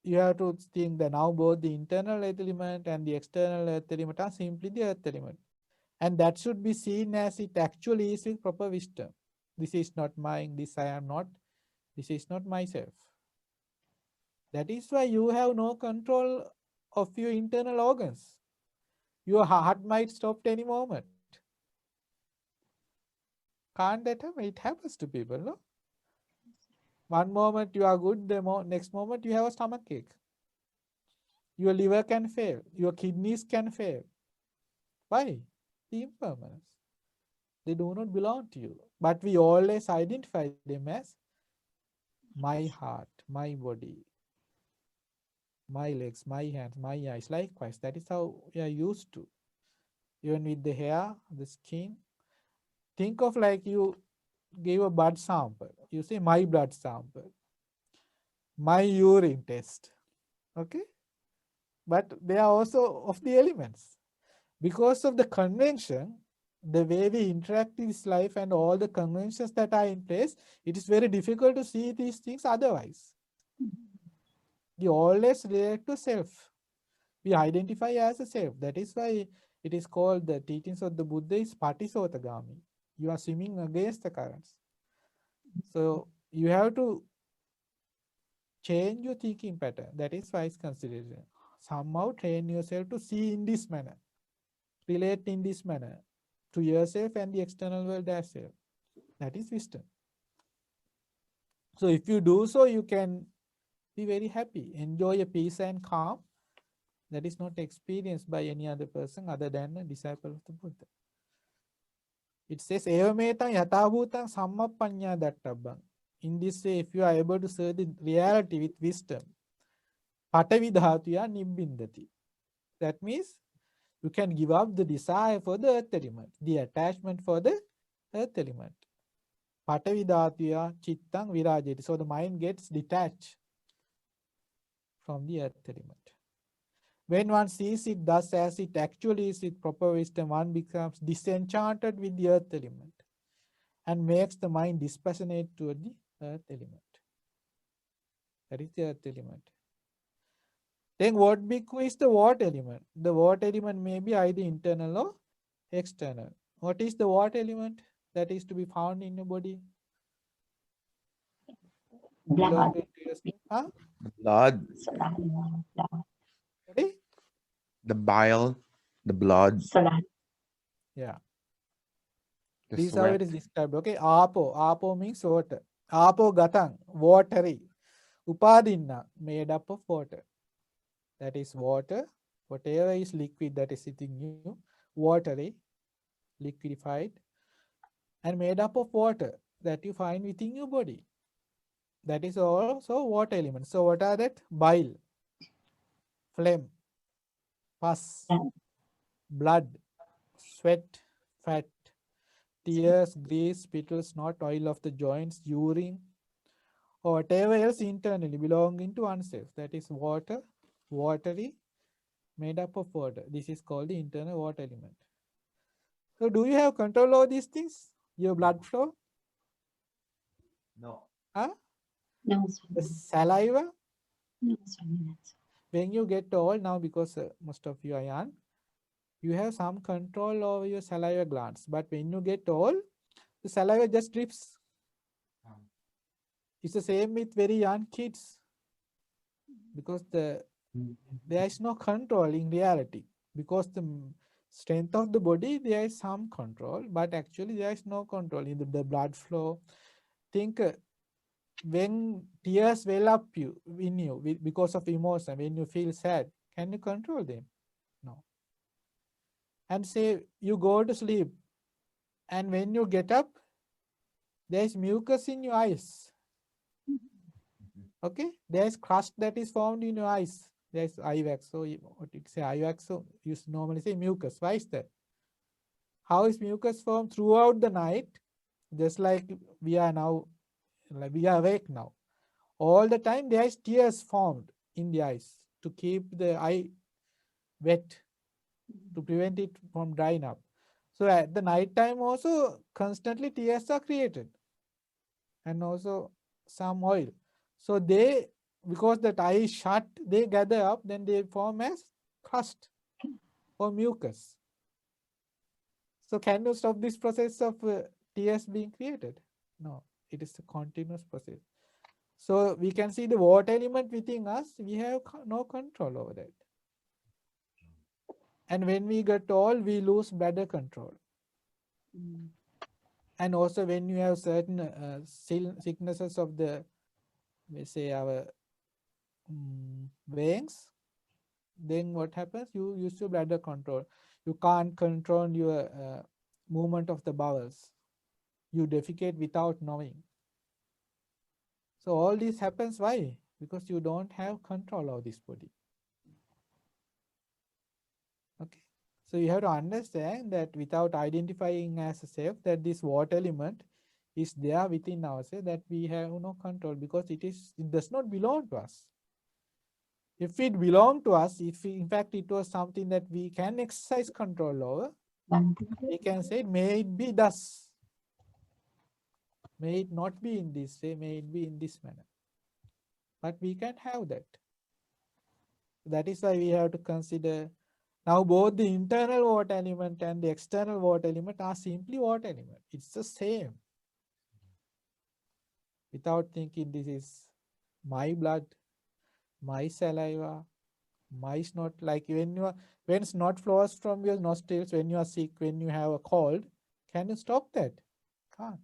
you have to think that now both the internal earth element and the external earth element are simply the earth element. And that should be seen as it actually is with proper wisdom. This is not mine, this I am not, this is not myself. That is why you have no control of your internal organs. Your heart might stop any moment. Can't that happen? It happens to people, no? One moment you are good, the next moment you have a stomach ache. Your liver can fail, your kidneys can fail. Why? The impermanence. They do not belong to you. But we always identify them as my heart, my body, my legs, my hands, my eyes. Likewise, that is how we are used to. Even with the hair, the skin. Think of like you gave a blood sample. You say my blood sample, my urine test. Okay? But they are also of the elements. Because of the convention, the way we interact in this life and all the conventions that are in place, it is very difficult to see these things otherwise. We always relate to self. We identify as a self. That is why it is called the teachings of the Buddha is Patisotagami. You are swimming against the currents. So you have to change your thinking pattern. That is wise consideration. Somehow train yourself to see in this manner, relate in this manner to yourself and the external world as well. That is wisdom. So if you do so, you can be very happy, enjoy a peace and calm that is not experienced by any other person other than a disciple of the Buddha. It says, Evametam yatabhutam sammapanya dattabang. In this way, if you are able to see the reality with wisdom, patavi dhatuya nibbindati. That means you can give up the desire for the earth element, the attachment for the earth element. Patavi dhatuya chittang virajati. So the mind gets detached from the earth element. When one sees it thus as it actually is with proper wisdom, one becomes disenchanted with the earth element and makes the mind dispassionate toward the earth element. That is the earth element. Then what is the water element? The water element may be either internal or external. What is the water element that is to be found in your body? Blood. Belonging to your huh? Blood, Saliva. Blood. Sorry? the bile, the blood, Saliva. Yeah. the This is how it sweat. is described. Okay. Apo. Apo means water. Apo gatang. Watery. Upadinna. Made up of water. That is water. Whatever is liquid that is sitting you. Watery. Liquidified. And made up of water that you find within your body. That is also water elements. So what are that? Bile. Phlegm. Pus. Blood. Sweat. Fat. Tears, grease, spittle, snot, oil of the joints, urine, or whatever else internally belonging to oneself. That is water, watery, made up of water. This is called the internal water element. So do you have control over these things? Your blood flow? No. Huh? No, The Swami. saliva? No, Swami. When you get old now, because most of you are young, you have some control over your saliva glands. But when you get old, the saliva just drips. It's the same with very young kids. Because there is no control in reality. Because the strength of the body, there is some control, but actually there is no control in the blood flow. Think when tears well up in you because of emotion, when you feel sad, can you control them? No. And say you go to sleep, and when you get up, there is mucus in your eyes. Okay, there is crust that is formed in your eyes. There is eye wax. So what you say eye wax? So you normally say mucus. Why is that? How is mucus formed throughout the night? Just like we are now, like we are awake now. All the time there is tears formed in the eyes to keep the eye wet, to prevent it from drying up. So at the night time also constantly tears are created, and also some oil. So they, because that eye is shut, they gather up, then they form as crust or mucus. So can you stop this process of tears being created? No, it is a continuous process. So we can see the water element within us, we have no control over that. And when we get old, we lose bladder control. And also when you have certain sicknesses of the, we say our veins, then what happens? You use your bladder control. You can't control your movement of the bowels. You defecate without knowing. So all this happens why? Because you don't have control of this body. Okay. So you have to understand that without identifying as a self, that this water element is there within ourselves, that we have no control, because it does not belong to us. If it belonged to us, if in fact it was something that we can exercise control over, we can say, may it be thus. May it not be in this way, may it be in this manner. But we can have that. That is why we have to consider now both the internal water element and the external water element are simply water element. It's the same. Without thinking this is my blood, my saliva, my snot. Like when snot flows from your nostrils when you are sick, when you have a cold, can you stop that? Can't.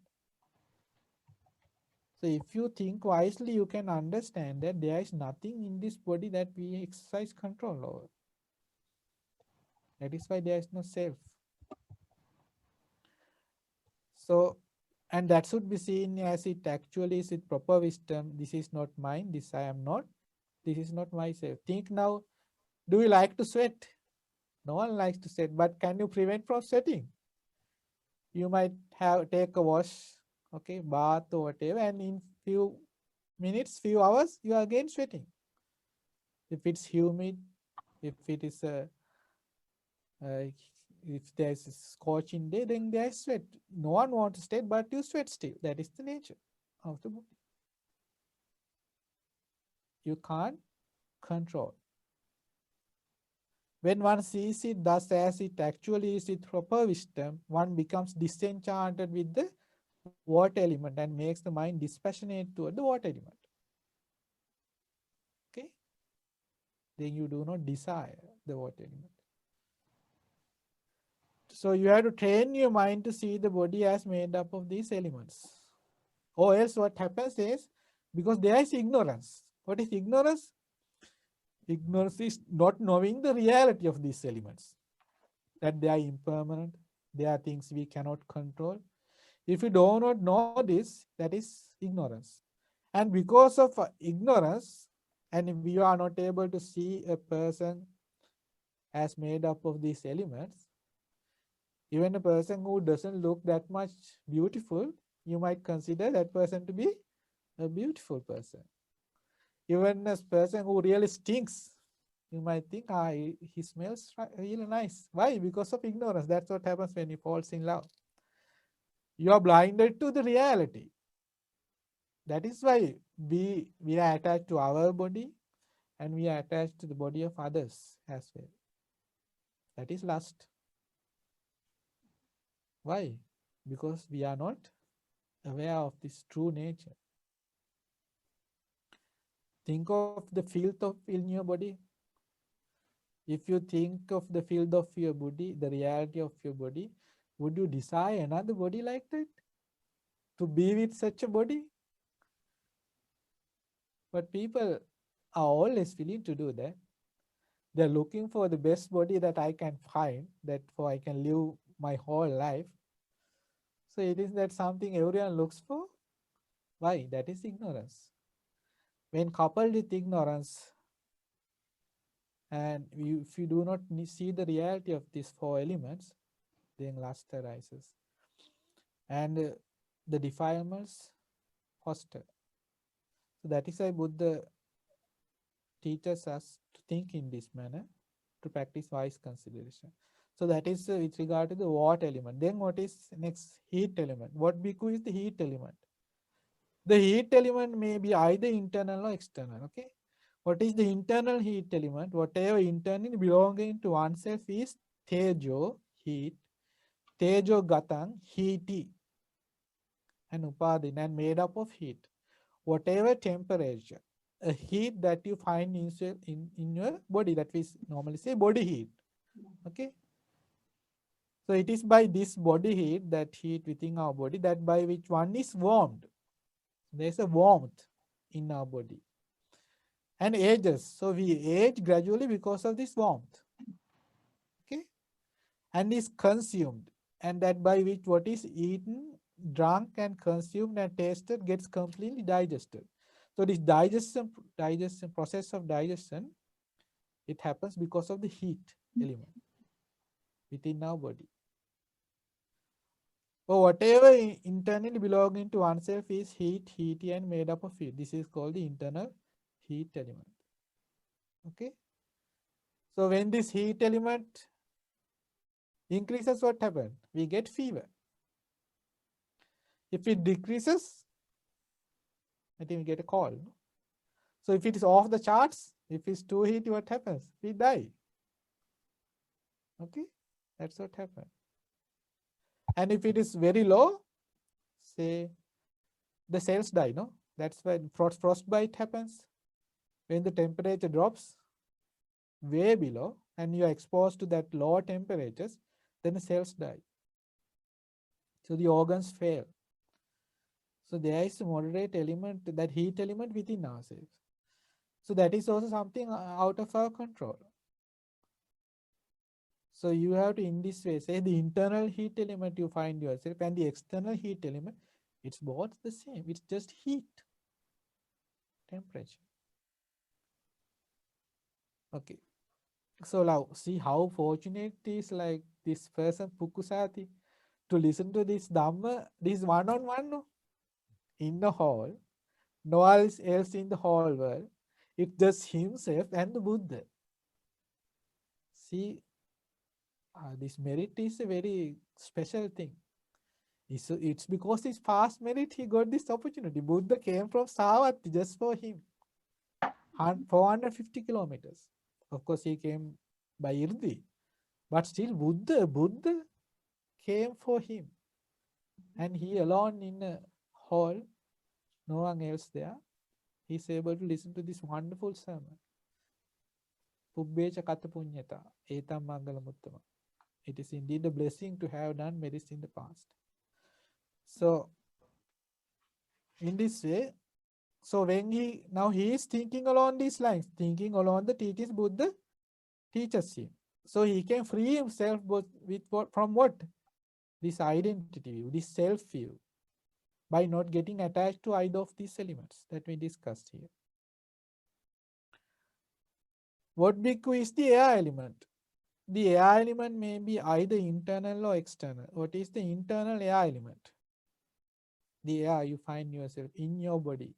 So if you think wisely, you can understand that there is nothing in this body that we exercise control over. That is why there is no self. So, and that should be seen as it actually is with proper wisdom. This is not mine, this I am not, this is not myself. Think now, do you like to sweat? No one likes to sweat, but can you prevent from sweating? You might take a wash, okay, bath or whatever, and in few minutes, few hours, you are again sweating. If it's humid, if it is if there's a scorching day, then there's sweat. No one wants to sweat, but you sweat still. That is the nature of the body. You can't control. When one sees it thus as it actually is with proper wisdom, one becomes disenchanted with the water element and makes the mind dispassionate toward the water element. Okay? Then you do not desire the water element. So you have to train your mind to see the body as made up of these elements. Or else what happens is, because there is ignorance. What is ignorance? Ignorance is not knowing the reality of these elements. That they are impermanent, they are things we cannot control. If you do not know this, that is ignorance. And because of ignorance, and we are not able to see a person as made up of these elements, even a person who doesn't look that much beautiful, you might consider that person to be a beautiful person. Even a person who really stinks, you might think, he smells really nice. Why? Because of ignorance. That's what happens when you fall in love. You are blinded to the reality. That is why we are attached to our body and we are attached to the body of others as well. That is lust. Why? Because we are not aware of this true nature. Think of the filth in your body. If you think of the filth of your body, the reality of your body, would you desire another body like that? To be with such a body? But people are always willing to do that. They're looking for the best body that I can find, that for I can live my whole life. So it is that something everyone looks for. Why? That is ignorance. When coupled with ignorance, and if you do not see the reality of these four elements, then lust arises. And the defilements foster. So that is why Buddha teaches us to think in this manner, to practice wise consideration. So that is with regard to the water element. Then what is next? Heat element. What bhikkhu is the heat element? The heat element may be either internal or external. Okay. What is the internal heat element? Whatever internally belonging to oneself is tejo, heat, tejo gatang, heaty, and upadin, and made up of heat. Whatever temperature, a heat that you find in your body, that we normally say body heat. Okay. So it is by this body heat, that heat within our body, that by which one is warmed. There is a warmth in our body. And ages. So we age gradually because of this warmth. Okay. And is consumed. And that by which what is eaten, drunk, and consumed and tasted gets completely digested. So this digestion process of digestion, it happens because of the heat element within our body. So whatever internally belonging to oneself is heaty and made up of heat. This is called the internal heat element. Okay. So when this heat element increases, what happens? We get fever. If it decreases, I think we get a cold. No? So if it is off the charts, if it's too heaty, what happens? We die. Okay, that's what happens. And if it is very low, say the cells die, no? That's when frostbite happens. When the temperature drops way below and you are exposed to that lower temperatures, then the cells die. So the organs fail. So there is a moderate element, that heat element within ourselves. So that is also something out of our control. So you have to, in this way, say the internal heat element you find yourself and the external heat element, it's both the same. It's just heat, temperature. Okay. So now see how fortunate it is, like this person Pukusati, to listen to this Dhamma, this one-on-one, no? In the hall, no one else in the whole world. It's just himself and the Buddha. See, this merit is a very special thing. It's because his past merit he got this opportunity. Buddha came from Savatthi just for him. 450 kilometers. Of course, he came by Irdi. But still, Buddha came for him. And he alone in a hall, no one else there. He's able to listen to this wonderful sermon. Pubbecha kata punyata, etam mangala muttama. It is indeed a blessing to have done merits in the past. So, in this way, so when he is thinking along these lines, thinking along the teachings Buddha teaches him. So he can free himself from what? This identity view, this self view, by not getting attached to either of these elements that we discussed here. What bhikkhu is the air element? The air element may be either internal or external. What is the internal air element? The air you find yourself in your body.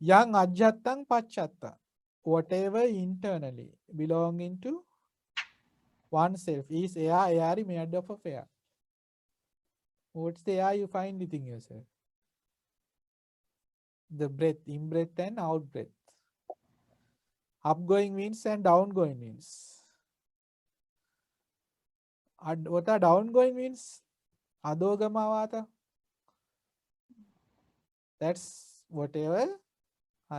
Yang ajjattang pacchatta. Whatever internally belonging to oneself is air, air made up of air. What's the air you find within yourself? The breath, in-breath and out-breath. Upgoing winds and downgoing winds. What are downgoing winds? Adogama vata. That's whatever,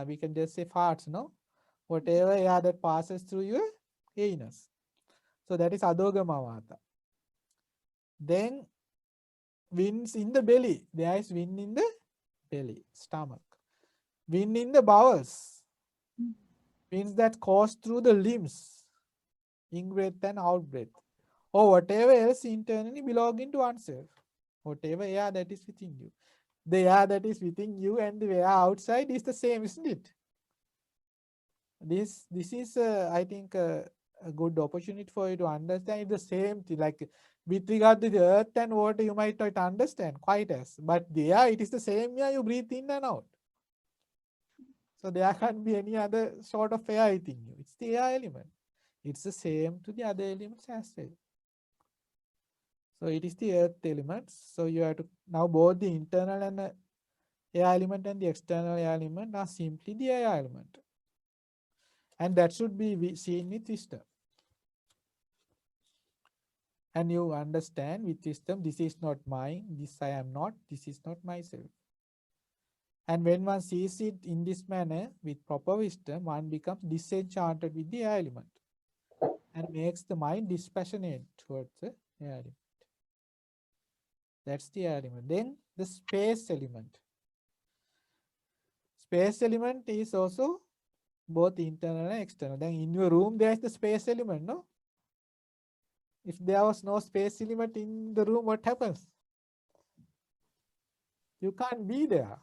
we can just say farts, no? Whatever air that passes through your anus. So that is adogama vata. Then winds in the belly. There is wind in the belly, stomach. Wind in the bowels. Winds that course through the limbs. In-breath and out-breath. Or whatever else internally belonging to oneself. Whatever air that is within you. The air that is within you and the air outside is the same, isn't it? This is, I think, a good opportunity for you to understand the same thing. Like with regard to the earth and water, you might not understand quite as. But the air, it is the same air you breathe in and out. So there can't be any other sort of air within you. It's the air element. It's the same to the other elements as well. So it is the earth element. So you have to, now both the internal and air element and the external air element are simply the air element. And that should be seen with wisdom. And you understand with wisdom, this is not mine, this I am not, this is not myself. And when one sees it in this manner, with proper wisdom, one becomes disenchanted with the air element and makes the mind dispassionate towards the air element. That's the air element. Then the space element. Space element is also both internal and external. Then in your room, there is the space element, no? If there was no space element in the room, what happens? You can't be there.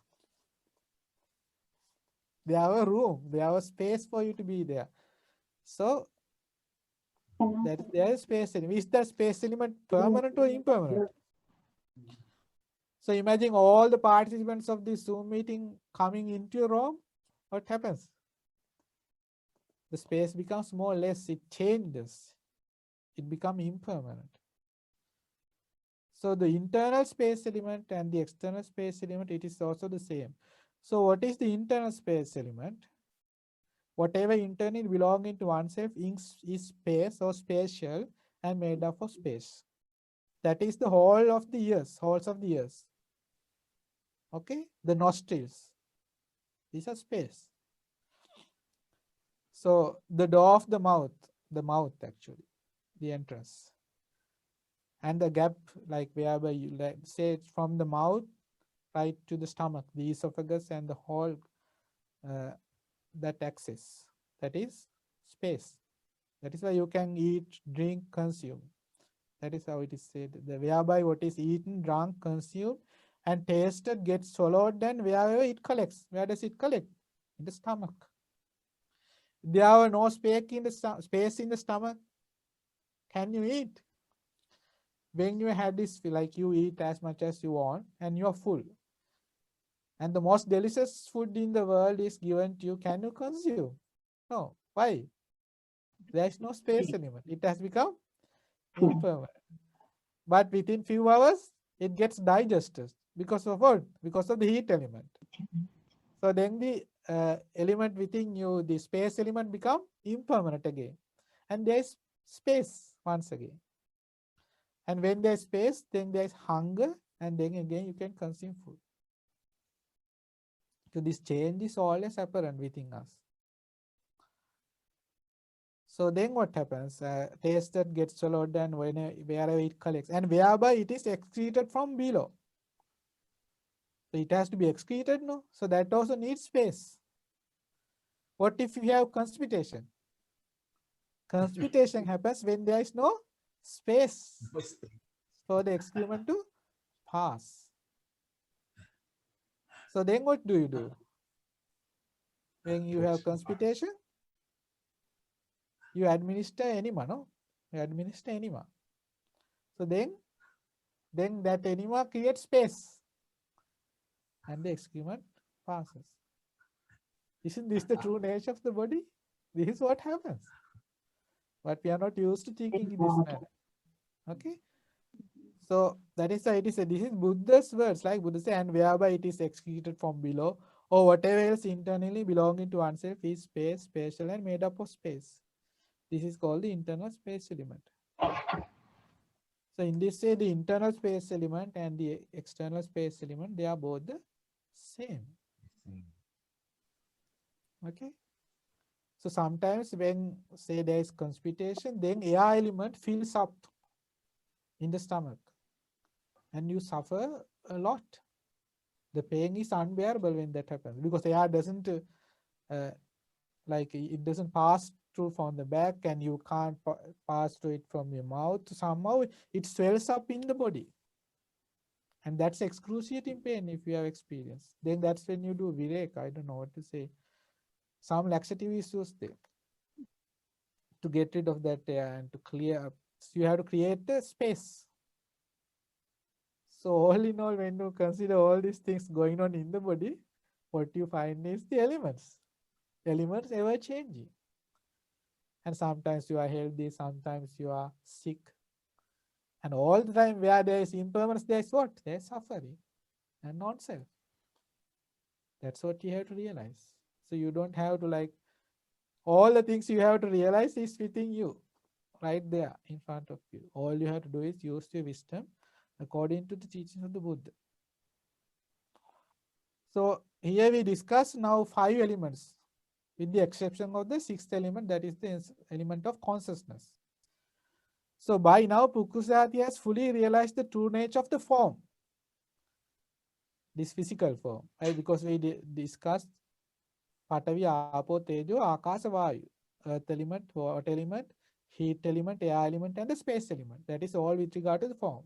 They have a room. They have a space for you to be there. So that is their space element. Is that space element permanent or impermanent? So imagine all the participants of this Zoom meeting coming into your room. What happens? The space becomes more or less, it changes. It becomes impermanent. So the internal space element and the external space element, it is also the same. So what is the internal space element? Whatever internally belonging to oneself is space or spatial and made up of space. That is the whole of the ears, wholes of the ears. Okay, the nostrils. These are space. So the door of the mouth actually, the entrance. And the gap, like wherever you like, say from the mouth right to the stomach, the esophagus and the whole that axis, that is space. That is why you can eat, drink, consume. That is how it is said. The whereby what is eaten, drunk, consumed, and tasted gets swallowed, and wherever it collects. Where does it collect? In the stomach. There are no space in the stomach. Can you eat? When you had this, like you eat as much as you want and you are full. And the most delicious food in the world is given to you. Can you consume? No. Why? There is no space element. It has become impermanent. But within few hours, it gets digested. Because of what? Because of the heat element. So then the element within you, the space element become impermanent again. And there is space once again. And when there is space, then there is hunger, and then again you can consume food. So this change is always apparent within us. So then what happens? Taste that gets swallowed and wherever it collects, and whereby it is excreted from below. So it has to be excreted, no? So that also needs space. What if you have constipation? Constipation happens when there is no space for the excrement to pass. So then what do you do? When you have constipation, you administer enema, no? You administer enema. So then that enema creates space and the excrement passes. Isn't this the true nature of the body? This is what happens. But we are not used to thinking in this manner. Okay? So that is why it is said, this is Buddha's words, like Buddha said, and whereby it is excreted from below, or whatever else internally belonging to oneself is space, spatial, and made up of space. This is called the internal space element. So in this way, the internal space element and the external space element, they are both the same. Okay. So sometimes when, say, there is constipation, then air element fills up in the stomach and you suffer a lot. The pain is unbearable when that happens because air doesn't like it doesn't pass through from the back and you can't pass through it from your mouth. Somehow it swells up in the body. And that's excruciating pain if you have experience. Then that's when you do virek. I don't know what to say. Some laxative is used there to get rid of that air and to clear up. So you have to create the space. So all in all, when you consider all these things going on in the body, what you find is the elements. Elements ever changing. And sometimes you are healthy, sometimes you are sick. And all the time where there is impermanence, there is what? There is suffering and non-self. That's what you have to realize. So you don't have to like, all the things you have to realize is within you, right there in front of you. All you have to do is use your wisdom according to the teachings of the Buddha. So here we discuss now 5 elements with the exception of the 6th element, that is the element of consciousness. So by now Pukusati has fully realized the true nature of the form, this physical form, right? Because we discussed Patavi, Apo, Tejo, Akasa, Vayu, earth element, water element, heat element, air element, and the space element. That is all with regard to the form.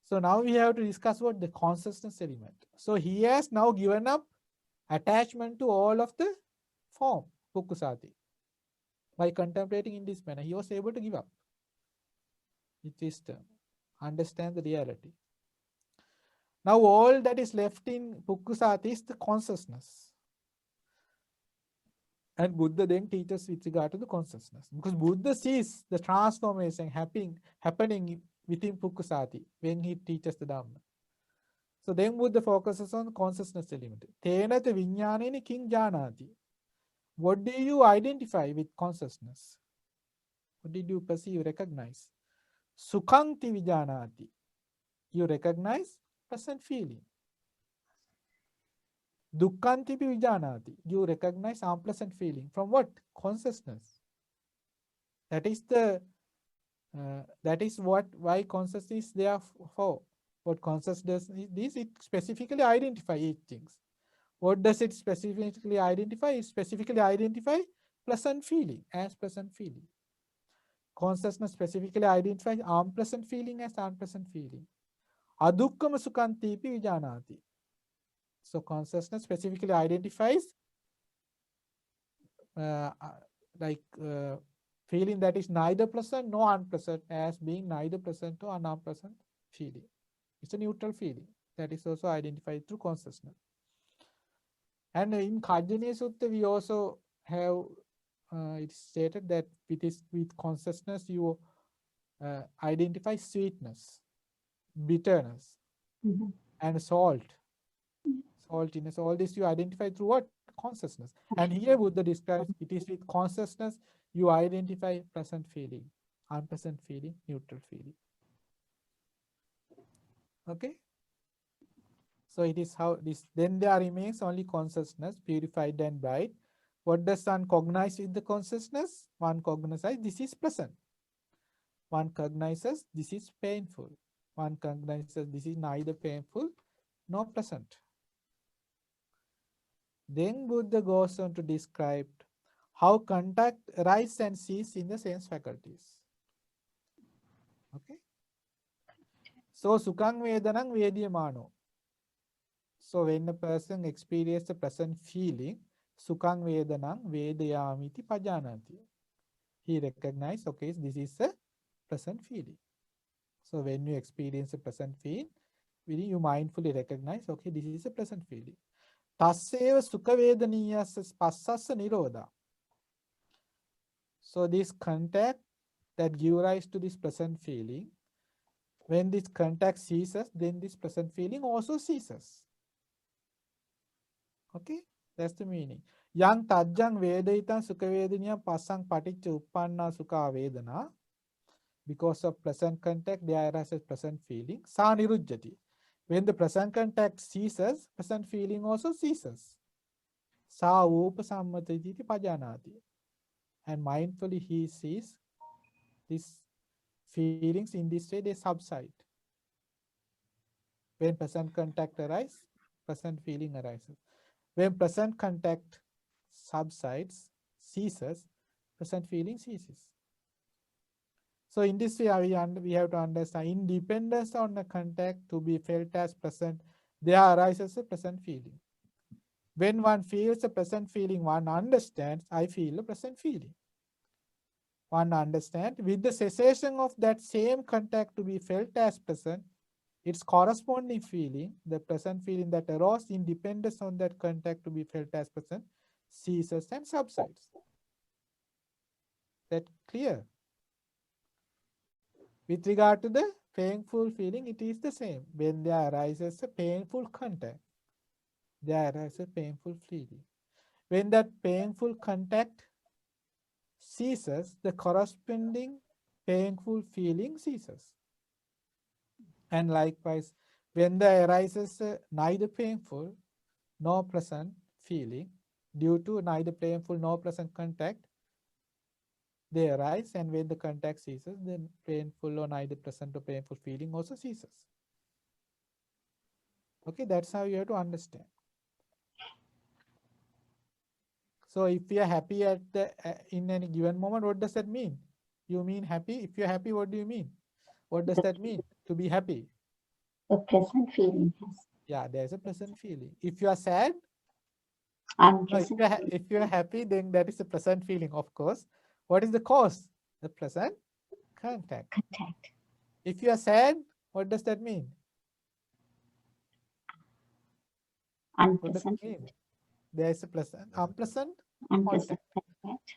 So now we have to discuss what the consciousness element. So he has now given up attachment to all of the form, Pukusati. By contemplating in this manner, he was able to give up with wisdom, understand the reality. Now all that is left in Pukusati is the consciousness. And Buddha then teaches with regard to the consciousness. Because Buddha sees the transformation happening within Pukusati when he teaches the Dhamma. So then Buddha focuses on consciousness element. Tenata viññāneni kiñ jānāti. What do you identify with consciousness? What did you perceive, recognize? Sukhaṅ ti vijānāti. You recognize pleasant feeling. Dukkhaṅ ti vijānāti. You recognize unpleasant feeling. From what? Consciousness. That is why consciousness is there for. What consciousness is, it specifically identify each things. What does it specifically identify? It specifically identify pleasant feeling as pleasant feeling. Consciousness specifically identifies unpleasant feeling as unpleasant feeling. Adukkhama sukhanti pi vijānāti. So consciousness specifically identifies feeling that is neither pleasant nor unpleasant as being neither pleasant or unpleasant feeling. It's a neutral feeling that is also identified through consciousness. And in Kajjaniya Sutta, we also have it stated that with consciousness you identify sweetness, bitterness, and saltiness. All this you identify through what? Consciousness. And here Buddha describes it is with consciousness you identify pleasant feeling, unpleasant feeling, neutral feeling. Okay? So it is how this, then there remains only consciousness, purified and bright. What does one cognize with the consciousness? One cognizes this is pleasant. One cognizes this is painful. One cognizes this is neither painful nor pleasant. Then Buddha goes on to describe how contact arises and ceases in the sense faculties. Okay? So sukhaṅ vedanaṅ vediyamāno. So when a person experiences a pleasant feeling, sukhaṅ vedanaṅ vedayāmiti pajānati. He recognizes, okay, this is a pleasant feeling. So when you experience a pleasant feeling, you mindfully recognize, okay, this is a pleasant feeling. Tasseva sukha vedaniyassa passassa nirodha. So this contact that gives rise to this pleasant feeling, when this contact ceases, then this pleasant feeling also ceases. Okay, that's the meaning. Yang tajjang vedayitan sukha vedaniyam passang paticca uppanna sukha vedana. Because of pleasant contact, there arises pleasant feeling. Sa nirujjati. When the pleasant contact ceases, pleasant feeling also ceases. Sa upasammatati pajanati. And mindfully he sees these feelings in this way, they subside. When pleasant contact arises, pleasant feeling arises. When pleasant contact subsides, ceases, pleasant feeling ceases. So in this way, we have to understand independence on the contact to be felt as pleasant, there arises a pleasant feeling. When one feels a pleasant feeling, one understands, I feel a pleasant feeling. One understands, with the cessation of that same contact to be felt as pleasant, its corresponding feeling, the pleasant feeling that arose in dependence on that contact to be felt as pleasant, ceases and subsides. That clear? With regard to the painful feeling, it is the same. When there arises a painful contact, there arises a painful feeling. When that painful contact ceases, the corresponding painful feeling ceases. And likewise, when there arises neither painful nor pleasant feeling, due to neither painful nor pleasant contact, they arise, and when the contact ceases, then painful or neither pleasant or painful feeling also ceases. Okay, that's how you have to understand. So if you are happy at in any given moment, what does that mean? You mean happy? If you're happy, what do you mean? What does that mean? To be happy? The pleasant feeling. Yes. Yeah, there's a pleasant feeling. If you are sad, No, Unpleasant if you are happy, then that is a pleasant feeling, of course. What is the cause? The pleasant contact. contact. If you are sad, what does that mean? What does Unpleasant, it mean? There is a pleasant, unpleasant unpleasant contact. contact.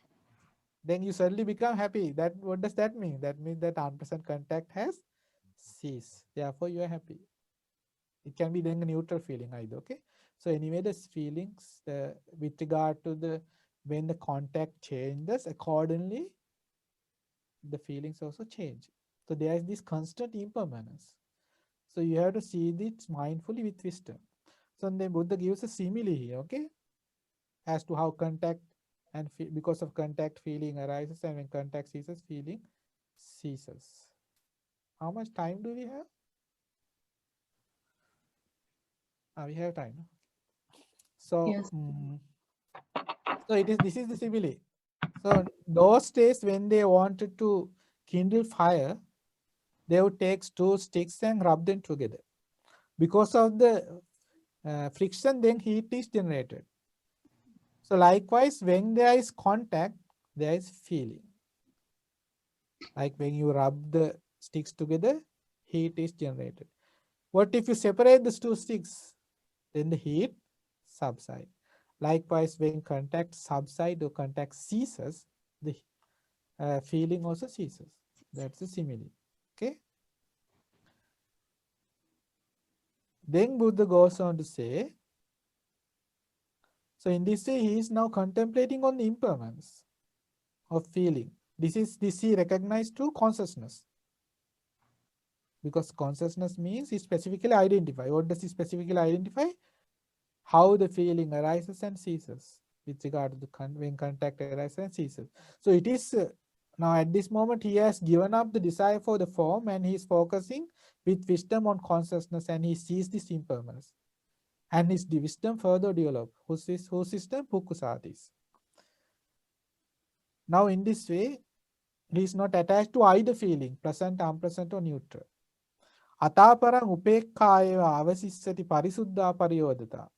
Then you suddenly become happy. That what does that mean? That means that unpleasant contact has ceased. Therefore, you are happy. It can be then a neutral feeling either. Okay. So anyway, the feelings with regard to the when the contact changes, accordingly, the feelings also change. So there is this constant impermanence. So you have to see this mindfully with wisdom. So then Buddha gives a simile here, okay, as to how contact and because of contact feeling arises, and when contact ceases, feeling ceases. How much time do we have? We have time. No? So, Yes. so this is the simile. So those days when they wanted to kindle fire, they would take two sticks and rub them together. Because of the friction, then heat is generated. So likewise, when there is contact, there is feeling. Like when you rub the sticks together, heat is generated. What if you separate the two sticks? Then the heat subsides. Likewise, when contact subsides or contact ceases, the feeling also ceases. That's the simile. Okay. Then Buddha goes on to say, so in this way, he is now contemplating on the impermanence of feeling. This he recognized through consciousness. Because consciousness means he specifically identify. What does he specifically identify? How the feeling arises and ceases with regard to the when contact arises and ceases. So it is now at this moment he has given up the desire for the form and he is focusing with wisdom on consciousness, and he sees this impermanence. And his wisdom further develop. Whose system? Pukusatis. Now in this way, he is not attached to either feeling, pleasant, unpleasant, or neutral. Ataparang upekkāeva avasissati parisuddha pariyodata.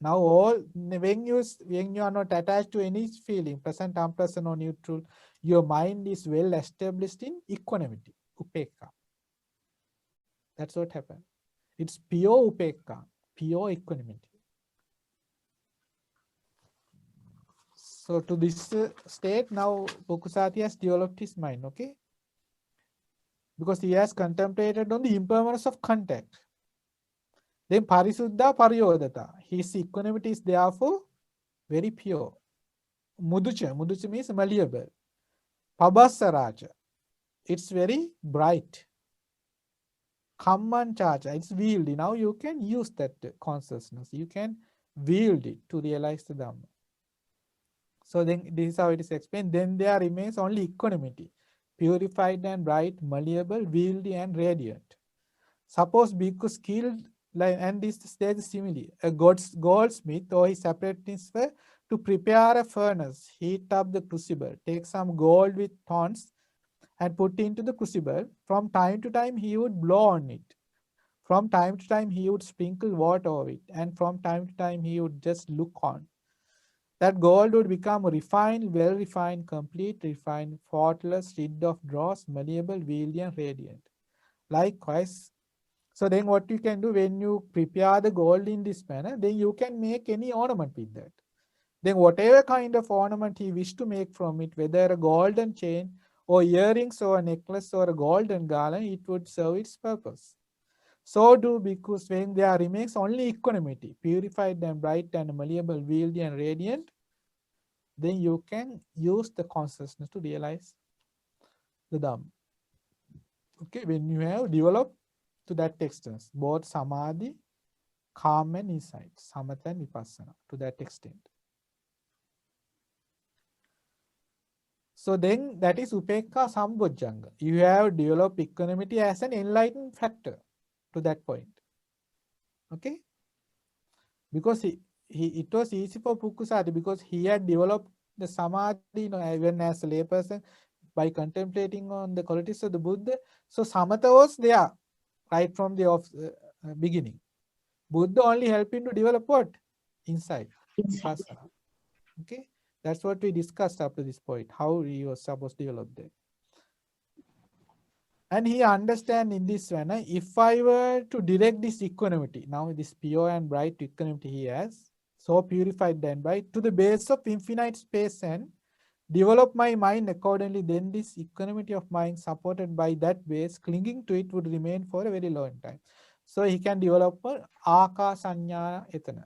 Now all when you are not attached to any feeling, pleasant, unpleasant, or neutral, your mind is well established in equanimity, upekka. That's what happened. It's pure upekka, pure equanimity. So to this state, now Pukusati has developed his mind, okay? Because he has contemplated on the impermanence of contact. Then parisuddha pariyodata. His equanimity is therefore very pure. Muducha means malleable. Pabasaraja. It's very bright. Kammanchacha. It's wieldy. Now you can use that consciousness. You can wield it to realize the Dhamma. So then this is how it is explained. Then there remains only equanimity. Purified and bright, malleable, wieldy and radiant. Suppose bhikkhu skilled, and this there is simile. A goldsmith or his apprentice were to prepare a furnace, heat up the crucible, take some gold with thorns and put into the crucible. From time to time he would blow on it. From time to time he would sprinkle water over it. And from time to time he would just look on. That gold would become refined, well refined, complete, refined, faultless, rid of dross, malleable, wieldy and radiant. Likewise, so then what you can do when you prepare the gold in this manner, then you can make any ornament with that. Then whatever kind of ornament he wished to make from it, whether a golden chain or earrings or a necklace or a golden garland, it would serve its purpose. So do bhikkhus when there remains only equanimity, purified and bright and malleable, wieldy and radiant, then you can use the consciousness to realize the Dhamma. Okay, when you have developed to that extent, both samadhi, calm and insight, samatha and vipassana, to that extent. So then that is upekka sambojjhanga. You have developed equanimity as an enlightened factor to that point. Okay? Because it was easy for Pukusati because he had developed the samadhi, even as a layperson, by contemplating on the qualities of the Buddha. So samatha was there right from the beginning. Buddha only helped him to develop what? Insight. Vipassana. Okay, that's what we discussed up to this point, how he was supposed to develop that. And he understand in this manner, if I were to direct this equanimity, now this pure and bright equanimity he has, so purified and bright, to the base of infinite space and develop my mind accordingly, then this equanimity of mind supported by that base, clinging to it, would remain for a very long time. So he can develop a aka sanya etana,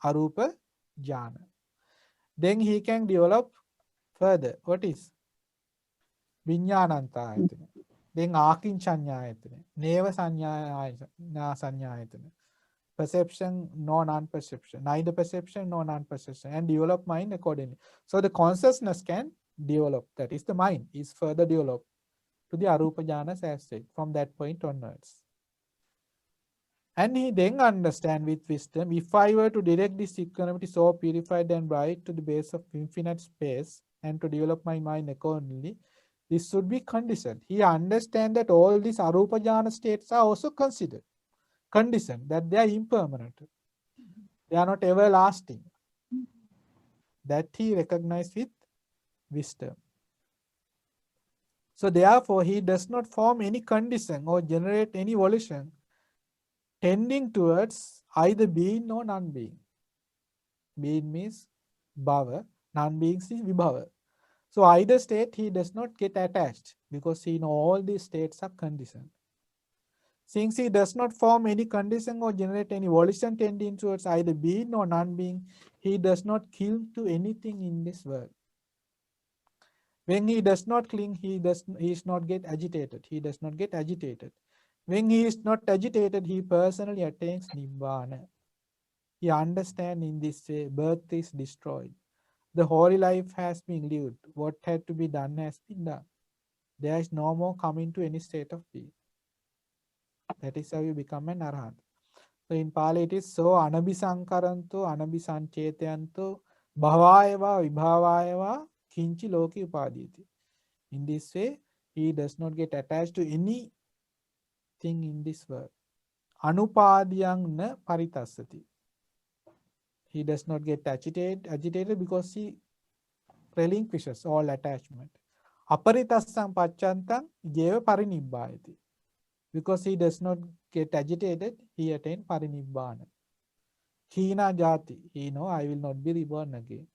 arupa jhana. Then he can develop further. What is Vinyananta ayatana? Then Akinchanya ayatana, Neva sanya ayatana. Perception, no non-perception, neither perception, no non-perception, and develop mind accordingly. So the consciousness can develop. That is, the mind is further developed to the arupa jhana as said from that point onwards. And he then understand with wisdom, if I were to direct this equanimity so purified and bright to the base of infinite space and to develop my mind accordingly, this should be conditioned. He understand that all these arupa jhana states are also considered, conditioned, that they are impermanent. They are not everlasting. That he recognized with wisdom. So therefore, he does not form any condition or generate any volition tending towards either being or non-being. Being means bhava, non-being is vibhava. So either state he does not get attached because he knows all these states are conditioned. Since he does not form any condition or generate any volition tending towards either being or non-being, he does not cling to anything in this world. When he does not cling, he is not get agitated. He does not get agitated. When he is not agitated, he personally attains Nibbana. He understands in this way, birth is destroyed. The holy life has been lived. What had to be done has been done. There is no more coming to any state of being. That is how you become an arahant. So in Pali it is so anabhisankaranto, anabhisanchetayanto, bhavayava, vibhavayava, kinchi loki upaditi. In this way, he does not get attached to anything in this world. Anupadiyang na paritasati. He does not get agitated because he relinquishes all attachment. Aparitasang pacchantang jeva parinibbayati. Because he does not get agitated, he attains parinibbana. Hina jati, he know I will not be reborn again.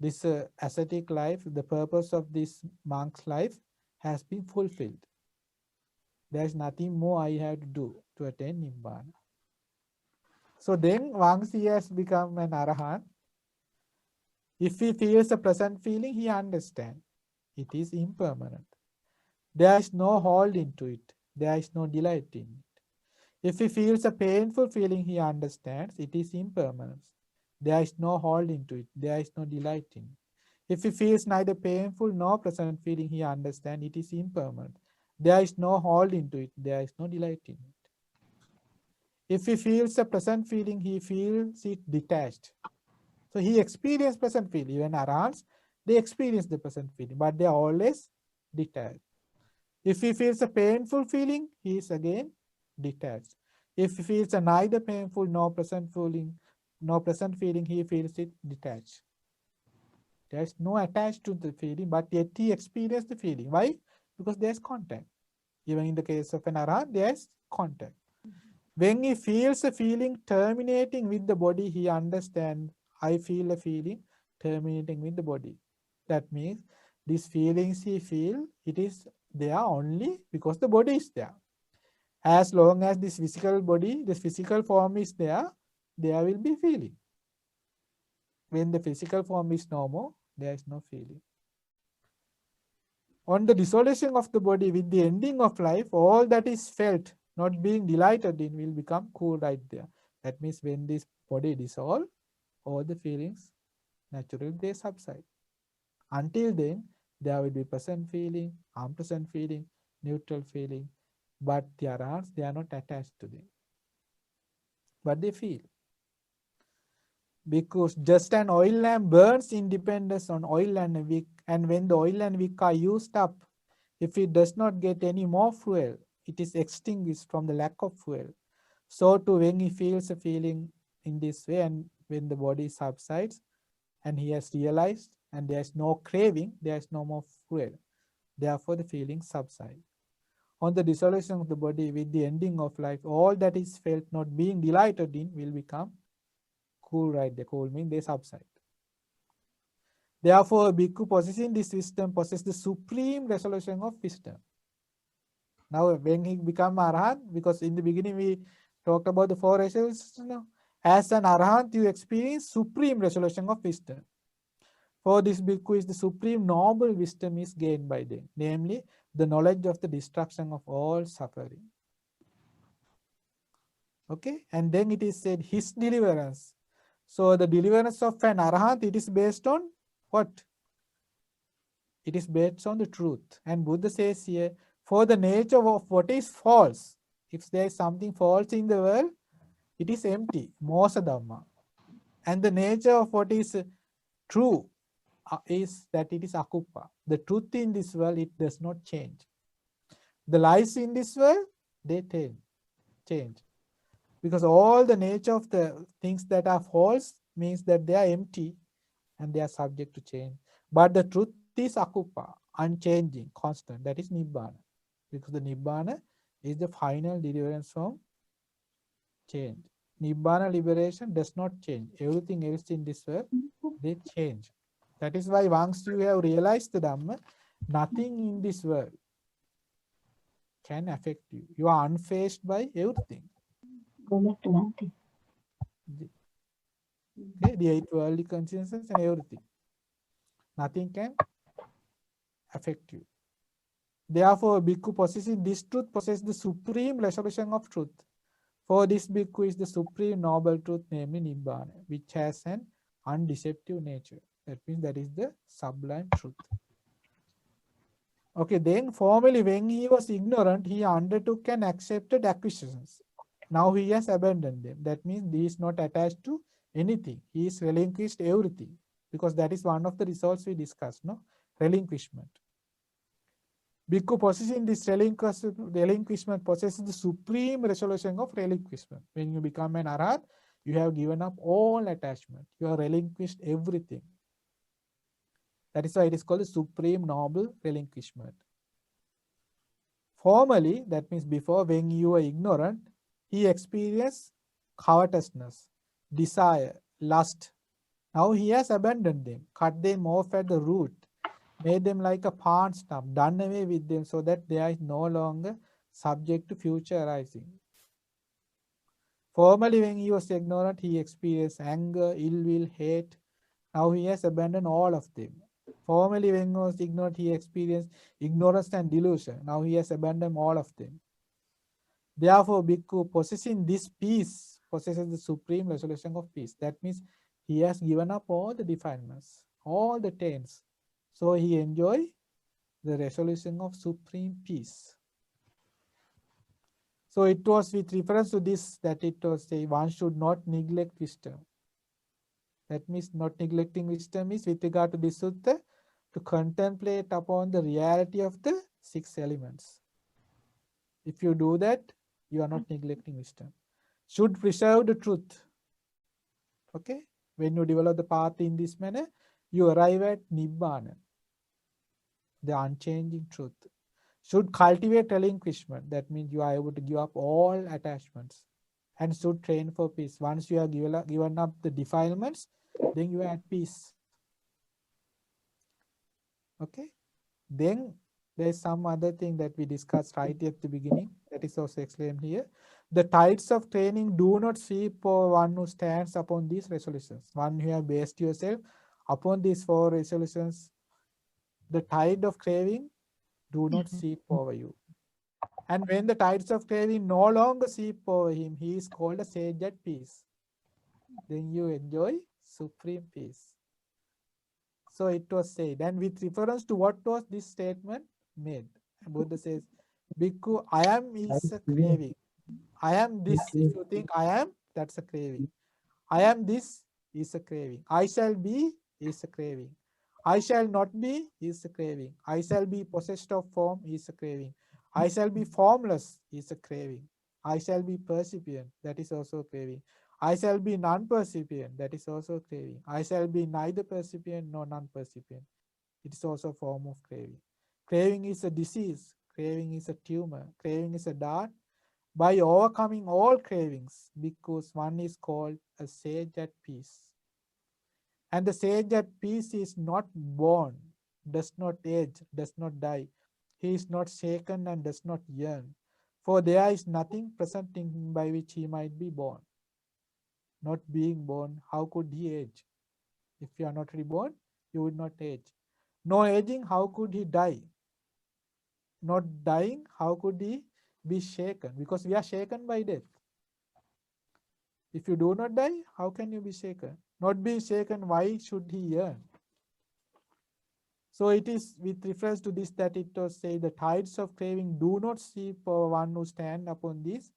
This ascetic life, the purpose of this monk's life has been fulfilled. There is nothing more I have to do to attain Nibbana. So then once he has become an arahant, if he feels a pleasant feeling, he understands it is impermanent. There is no hold into it. There is no delight in it. If he feels a painful feeling, he understands it is impermanence. There is no hold into it. There is no delight in it. If he feels neither painful nor pleasant feeling, he understands it is impermanent. There is no hold into it. There is no delight in it. If he feels a pleasant feeling, he feels it detached. So he experiences pleasant feeling. Even arahants, they experience the pleasant feeling, but they are always detached. If he feels a painful feeling, he is again detached. If he feels a neither painful nor pleasant feeling, he feels it detached. There is no attached to the feeling, but yet he experiences the feeling. Why? Because there is contact. Even in the case of an arahant, there is contact. When he feels a feeling terminating with the body, he understands, I feel a feeling terminating with the body. That means these feelings he feels, it is there only because the body is there. As long as this physical body, this physical form is there will be feeling. When the physical form is no more, there is no feeling. On the dissolution of the body with the ending of life, all that is felt, not being delighted in, will become cool right there. That means when this body dissolves, all the feelings naturally they subside. Until then, there will be pleasant feeling, unpleasant feeling, neutral feeling, but the arahants, they are not attached to them. But they feel. Because just an oil lamp burns in dependence on oil and wick, and when the oil and wick are used up, if it does not get any more fuel, it is extinguished from the lack of fuel. So too, when he feels a feeling in this way, and when the body subsides, and he has realized, and there is no craving, there is no more fuel. Therefore, the feelings subside. On the dissolution of the body with the ending of life, all that is felt not being delighted in will become cool, right? The cool means they subside. Therefore, a bhikkhu possessing this wisdom possesses the supreme resolution of wisdom. Now, when he become Arahant, because in the beginning we talked about the four resolutions, as an Arahant, you experience supreme resolution of wisdom. For this bhikkhu is the supreme noble wisdom is gained by them, namely the knowledge of the destruction of all suffering. Okay, and then it is said his deliverance. So the deliverance of an Arahant, it is based on what? It is based on the truth. And Buddha says here, for the nature of what is false, if there is something false in the world, it is empty, mosa dhamma. And the nature of what is true is that it is akuppa. The truth in this world, it does not change. The lies in this world, they change. Because all the nature of the things that are false means that they are empty and they are subject to change. But the truth is akuppa, unchanging, constant. That is nibbana. Because the nibbana is the final deliverance from change. Nibbana liberation does not change. Everything else in this world, they change. That is why once you have realized the Dhamma, nothing in this world can affect you. You are unfazed by everything. Go back to Dante. Okay, the 8 worldly consciousness and everything. Nothing can affect you. Therefore, bhikkhu possessing this truth possesses the supreme resolution of truth. For this bhikkhu is the supreme noble truth, namely Nibbana, which has an undeceptive nature. That means that is the sublime truth. Okay, then formerly when he was ignorant, he undertook and accepted acquisitions. Now he has abandoned them. That means he is not attached to anything. He is relinquished everything. Because that is one of the results we discussed, no? Relinquishment. Bhikkhu possessing this relinquishment possesses the supreme resolution of relinquishment. When you become an Arhat, you have given up all attachment. You have relinquished everything. That is why it is called the supreme noble relinquishment. Formerly, that means before, when you were ignorant, he experienced covetousness, desire, lust. Now he has abandoned them, cut them off at the root, made them like a palm stump, done away with them so that they are no longer subject to future arising. Formerly, when he was ignorant, he experienced anger, ill will, hate. Now he has abandoned all of them. Formerly, when he was ignorant, he experienced ignorance and delusion. Now he has abandoned all of them. Therefore, bhikkhu possessing this peace possesses the supreme resolution of peace. That means he has given up all the defilements, all the taints. So he enjoys the resolution of supreme peace. So it was with reference to this that it was say one should not neglect wisdom. That means not neglecting wisdom is with regard to this sutta to contemplate upon the reality of the 6 elements. If you do that, you are not neglecting wisdom. Should preserve the truth. Okay? When you develop the path in this manner, you arrive at Nibbana, the unchanging truth. Should cultivate relinquishment. That means you are able to give up all attachments. And should train for peace. Once you have given up the defilements, then you are at peace. Okay? Then there is some other thing that we discussed right at the beginning. That is also explained here. The tides of training do not sweep over one who stands upon these resolutions. One who have based yourself upon these 4 resolutions, the tide of craving do not sweep over you. And when the tides of craving no longer sweep over him, he is called a sage at peace. Then you enjoy supreme peace. So it was said, and with reference to what was this statement made? Buddha says, Bhikkhu, I am is a craving. I am this. If you think I am, that's a craving. I am this is a craving. I shall be is a craving. I shall not be is a craving. I shall be possessed of form is a craving. I shall be formless is a craving. I shall be percipient, that is also a craving. I shall be non-percipient, that is also craving. I shall be neither percipient nor non-percipient. It is also a form of craving. Craving is a disease. Craving is a tumor. Craving is a dart. By overcoming all cravings, because one is called a sage at peace. And the sage at peace is not born, does not age, does not die. He is not shaken and does not yearn. For there is nothing present in him by which he might be born. Not being born, how could he age? If you are not reborn, you would not age. No aging, how could he die? Not dying, how could he be shaken? Because we are shaken by death. If you do not die, how can you be shaken? Not being shaken, why should he yearn? So it is with reference to this that it was said, the tides of craving do not sleep over one who stand upon these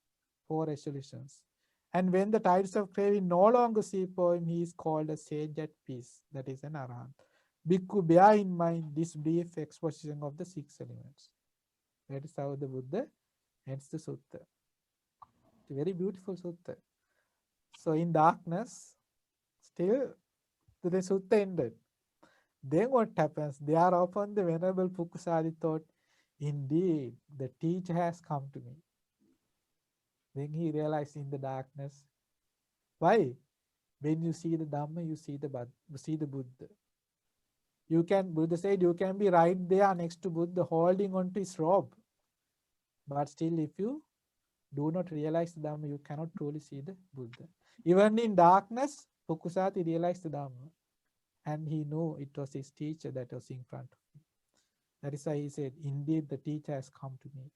four resolutions. And when the tides of craving no longer sleep over him, he is called a sage at peace, that is an arahant. Bhikkhu, bear in mind this brief exposition of the 6 elements. That is how the Buddha ends the sutta. It's a very beautiful sutta. So in darkness, still the sutta ended. Then what happens? Thereupon the Venerable Pukusadi thought, indeed, the teacher has come to me. Then he realized in the darkness. Why? When you see the Dhamma, you see the Buddha. Buddha said, you can be right there next to Buddha holding on to his robe. But still, if you do not realize the Dhamma, you cannot truly see the Buddha. Even in darkness, Pukusati realized the Dhamma. And he knew it was his teacher that was in front of him. That is why he said, indeed the teacher has come to me.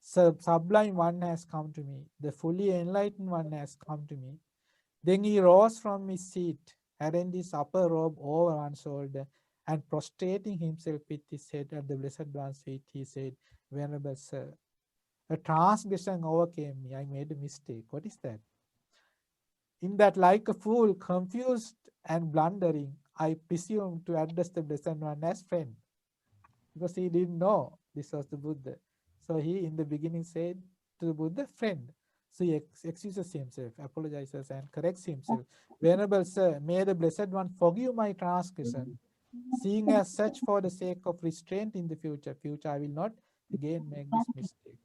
Sublime one has come to me. The fully enlightened one has come to me. Then he rose from his seat, arranged his upper robe over one shoulder, and prostrating himself with his head at the Blessed One's feet, he said, Venerable Sir, a transgression overcame me. I made a mistake. What is that? In that, like a fool, confused and blundering, I presumed to address the Blessed One as friend, because he didn't know this was the Buddha. So he, in the beginning, said to the Buddha, friend. So he excuses himself, apologizes, and corrects himself. Venerable Sir, may the Blessed One forgive my transgression. Seeing as such, for the sake of restraint in the future, I will not again make this mistake.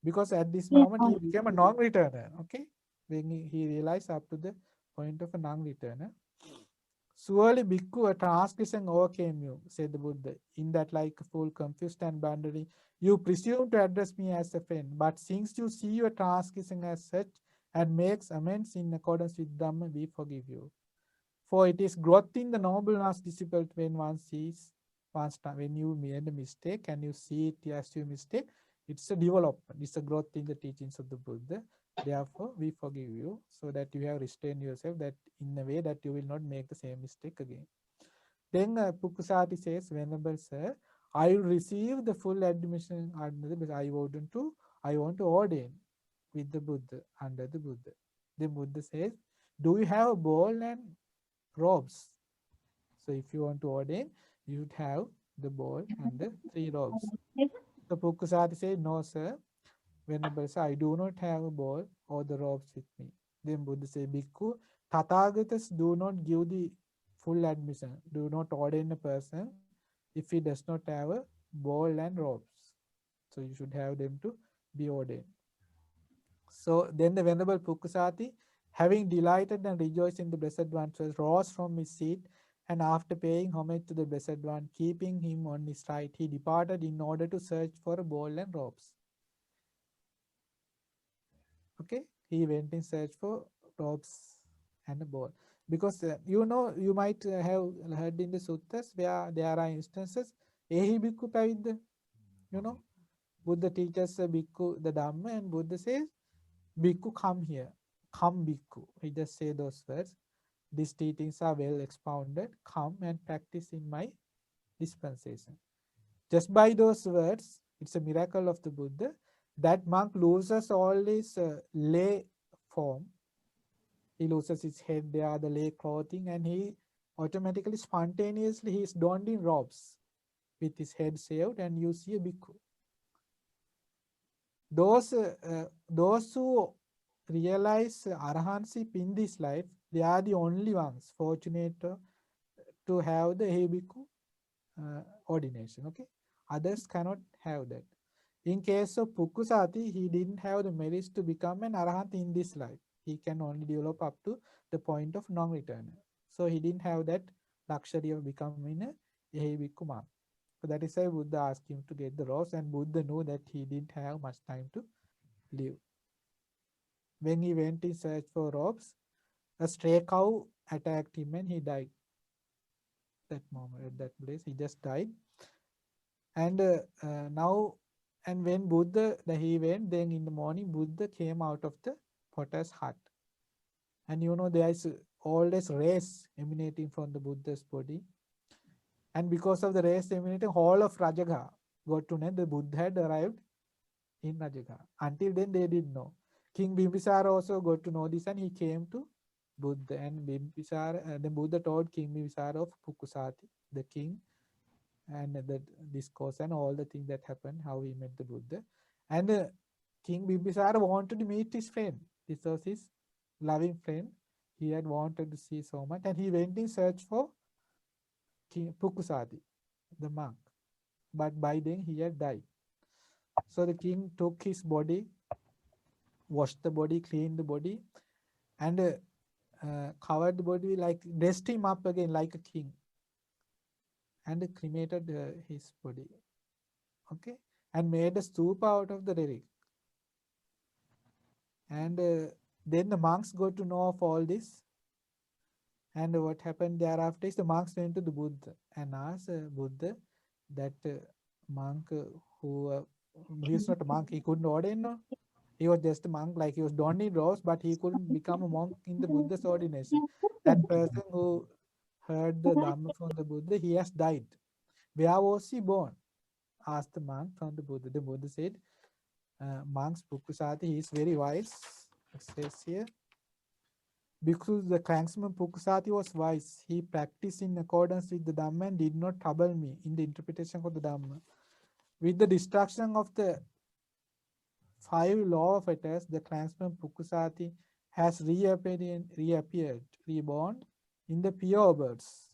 Because at this moment, he became a non-returner, okay? When he realized up to the point of a non-returner. Surely, Bhikkhu, a transgression overcame you, said the Buddha. In that, like a fool, confused and blundering, you presume to address me as a friend. But since you see your transgression as such and makes amends in accordance with Dhamma, we forgive you. For it is growth in the nobleness difficult when one sees, when you made a mistake and you see it as your mistake, it's a development, it's a growth in the teachings of the Buddha. Therefore, we forgive you so that you have restrained yourself that in a way that you will not make the same mistake again. Then Pukusati says, Venerable Sir, I will receive the full admission under the I want to ordain with the Buddha, under the Buddha. The Buddha says, do you have a bowl and robes? So if you want to ordain, you should have the bowl and the 3 robes. So Pukusati said, no, sir. Venerable Sir, I do not have a bowl or the robes with me. Then Buddha said, Bhikkhu, Tathagatas do not give the full admission. Do not ordain a person if he does not have a bowl and robes. So you should have them to be ordained. So then the Venerable Pukusati, having delighted and rejoiced in the Blessed One, rose from his seat, and after paying homage to the Blessed One, keeping him on his right, he departed in order to search for a bowl and robes. Okay, he went in search for robes and a bowl. Because you might have heard in the suttas where there are instances, Ehi Bhikkhu Pavidda, Buddha teaches a Bhikkhu the Dhamma, and Buddha says, Bhikkhu, come here. Come, Bhikkhu. He just say those words. These teachings are well expounded. Come and practice in my dispensation. Just by those words, it's a miracle of the Buddha. That monk loses all his lay form. He loses his head, there, the lay clothing, and he automatically, spontaneously, he is donned in robes with his head shaved, and you see a Bhikkhu. Those who realize arahantship in this life, they are the only ones fortunate to have the Ehibiku ordination. Okay, others cannot have that. In case of Pukusati, he didn't have the merits to become an arahant in this life. He can only develop up to the point of non-returner. So he didn't have that luxury of becoming a Ehibiku monk. So that is why Buddha asked him to get the robes, and Buddha knew that he didn't have much time to live. When he went in search for robes, a stray cow attacked him and he died. That moment, at that place, he just died. And now, and when Buddha, he went, then in the morning, Buddha came out of the potter's hut. And you know, there is always rays emanating from the Buddha's body. And because of the rays emanating, whole of Rajagha got to know the Buddha had arrived in Rajagha. Until then, they didn't know. King Bimbisara also got to know this, and he came to Buddha. And Bimbisara, the Buddha told King Bimbisara of Pukusati, the king, and the discourse and all the things that happened, how he met the Buddha. And King Bimbisara wanted to meet his friend. This was his loving friend. He had wanted to see so much, and he went in search for King Pukusati, the monk. But by then he had died. So the king took his body, washed the body, cleaned the body, and covered the body, like dressed him up again like a king, and cremated his body. Okay, and made a stupa out of the relic. And then the monks got to know of all this. And what happened thereafter is the monks went to the Buddha and asked Buddha that monk who he was not a monk, he couldn't ordain, no? He was just a monk, like he was donning robes, but he couldn't become a monk in the Buddha's ordination. That person who heard the Dhamma from the Buddha, he has died. Where was he born? Asked the monk from the Buddha. The Buddha said, monks Pukusati, he is very wise. It says here, because the cranksman Pukusati was wise, he practiced in accordance with the Dhamma and did not trouble me in the interpretation of the Dhamma. With the destruction of the 5 law of attacks, the cranksman Pukusati has reborn in the pure birds,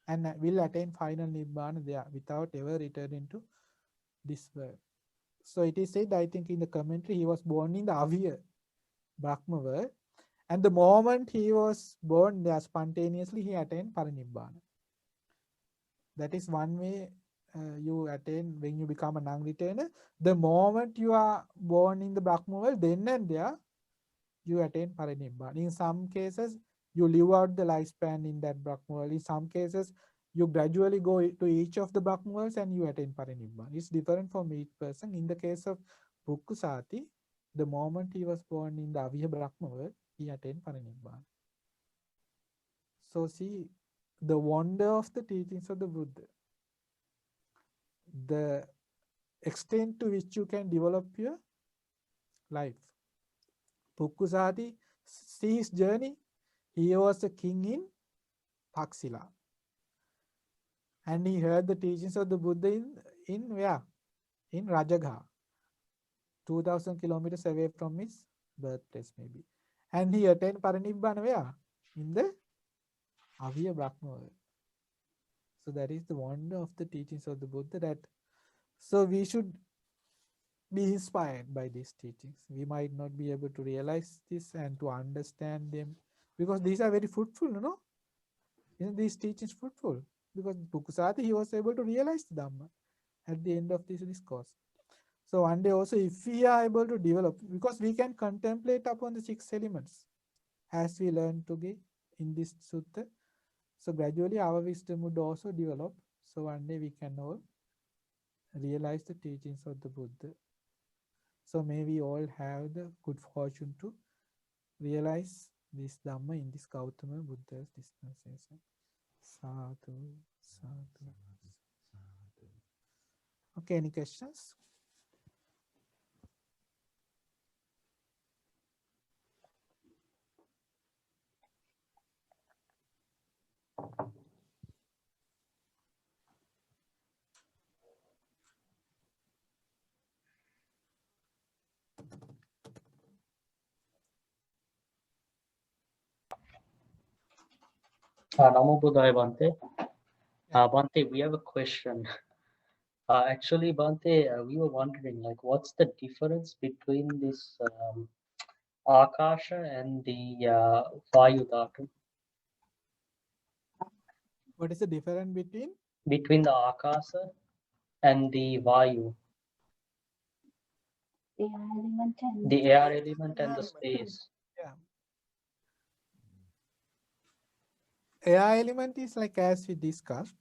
and will attain final Nibbana there without ever returning to this world. So it is said, I think in the commentary, he was born in the Avya Brahma world, and the moment he was born there, spontaneously he attained Parinibbana. That is one way you attain when you become a non-returner. The moment you are born in the Brahma world, then and there you attain Parinibbana. In some cases, you live out the lifespan in that Brahma world. In some cases, you gradually go to each of the Brahma worlds and you attain Parinibbana. It's different from each person. In the case of Pukusati, the moment he was born in the Avya Brahma world, he attained Parinibbana. So see, the wonder of the teachings of the Buddha, the extent to which you can develop your life. Pukusati, see his journey. He was a king in Taxila. And he heard the teachings of the Buddha in where? In Rajagha. 2000 kilometers away from his birthplace maybe. And he attained Parinibbana where? In the Avya Brahma world. So that is the wonder of the teachings of the Buddha. That so we should be inspired by these teachings. We might not be able to realize this and to understand them, because these are very fruitful, you know. Isn't these teachings fruitful? Because Pukusati, he was able to realize the Dhamma at the end of this discourse. So one day also, if we are able to develop, because we can contemplate upon the 6 elements as we learn today in this sutta. So gradually our wisdom would also develop. So one day we can all realize the teachings of the Buddha. So may we all have the good fortune to realize this Dhamma in this Gautama Buddha's dispensation. Sadhu, sadhu, sadhu. Okay, any questions? Namo Buddhaya, Bante. Bante, we have a question. Actually, Bante, we were wondering, like, what's the difference between this Akasha and the Vayu Dhatu? What is the difference between? Between the Akasha and the Vayu, The element and the air element and the space. Yeah. Air element is like, as we discussed,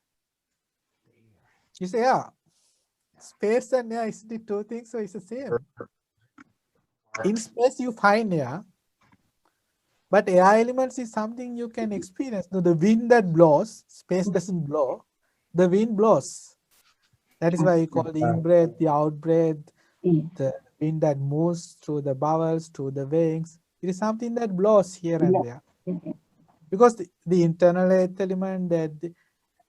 is air. Space and air is the two things, so it's the same. In space, you find air, but air elements is something you can experience. No, the wind that blows, space doesn't blow, the wind blows. That is why we call the in-breath, the out-breath, yeah. the wind that moves through the bowels, through the wings. It is something that blows here and there. Yeah. Because the internal earth element, the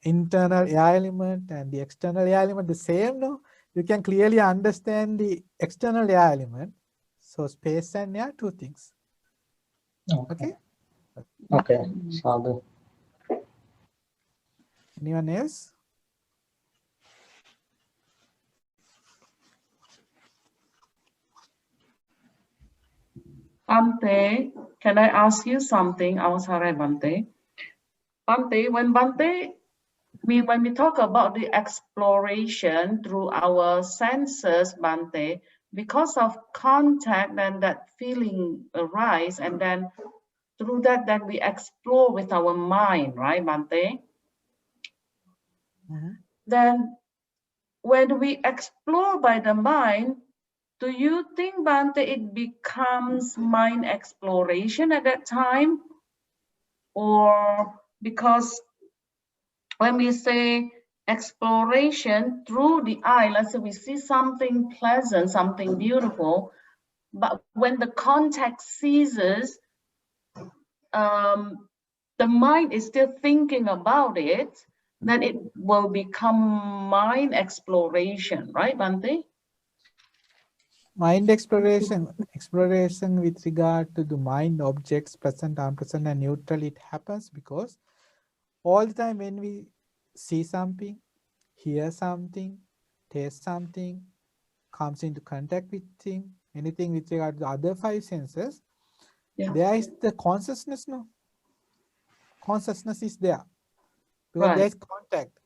internal air element and the external air element, the same, no? You can clearly understand the external air element. So space and air, two things. Okay? Okay, Sadhu. Anyone else? Bante, can I ask you something? Oh, sorry, Bante. Bante, when we talk about the exploration through our senses, Bante, because of contact and that feeling arise, and then through that we explore with our mind, right, Bante? Mhm. Then when we explore by the mind, do you think, Bante, it becomes mind exploration at that time? Or because when we say exploration through the eye, let's say we see something pleasant, something beautiful, but when the contact ceases, the mind is still thinking about it, then it will become mind exploration, right, Bante? Mind exploration with regard to the mind objects, present, unpresent, and neutral, it happens because all the time when we see something, hear something, taste something, comes into contact with thing, anything with regard to the other five senses, Yeah. there is the consciousness, no? Consciousness is there. Because Right. there is contact.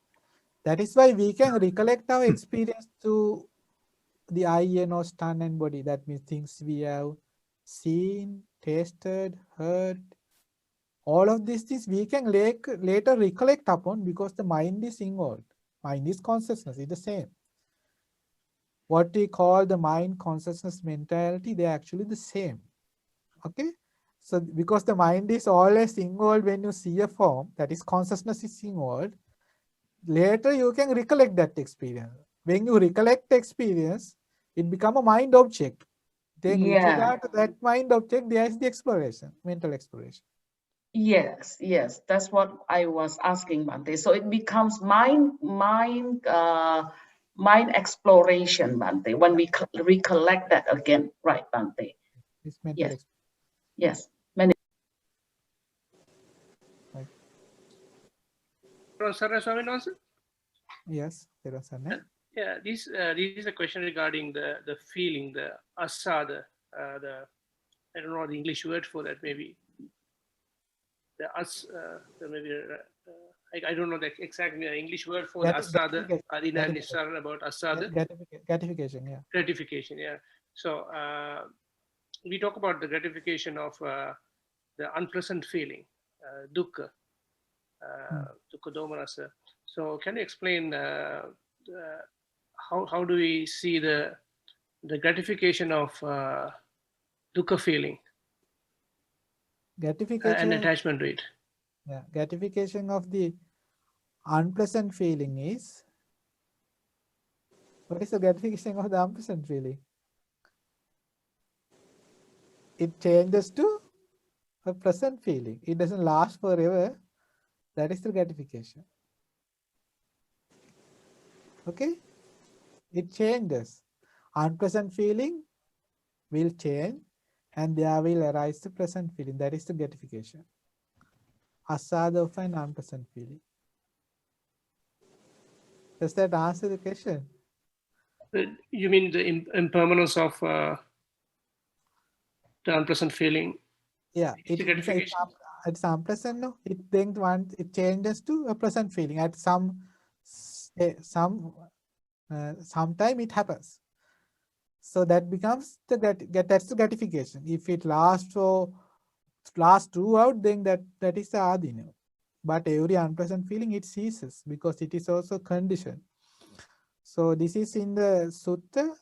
That is why we can recollect our experience to the eye, nose, tongue, and body. That means things we have seen, tasted, heard. All of these things we can later recollect upon because the mind is involved. Mind is consciousness, it's the same. What we call the mind, consciousness, mentality, they're actually the same. Okay? So because the mind is always involved when you see a form, that is consciousness is involved, later you can recollect that experience. When you recollect the experience, it becomes a mind object. Then with Yeah. regard to that mind object, there is the exploration, mental exploration. Yes, that's what I was asking, Bante. So it becomes mind exploration, Bante, when we recollect that again, right, Bante? It's mental Yes. exploration. Yes. Many. Professor Swaminathan? Yes, there was a Yeah, this is a question regarding the feeling, the asada, the I don't know the English word for that, maybe the I don't know the exact English word for the asada. Adina Nisar about asada. Gratification, yeah. Gratification, yeah. So we talk about the gratification of the unpleasant feeling, dukkha, dukkha domanasa. So can you explain how do we see the gratification of dukkha feeling Gratification and attachment to it? Yeah, gratification of the unpleasant feeling is, what is the gratification of the unpleasant feeling? It changes to a pleasant feeling. It doesn't last forever. That is the gratification. Okay? It changes. Unpleasant feeling will change and there will arise the pleasant feeling. That is the gratification. asada of an unpleasant feeling. Does that answer the question? You mean the impermanence of the unpleasant feeling? Yeah, Is the gratification? it's unpleasant. No, it then once it changes to a pleasant feeling at sometime it happens. So that becomes that's the gratification. If it lasts throughout, then that is the adina. But every unpleasant feeling it ceases because it is also conditioned. So this is in the sutta.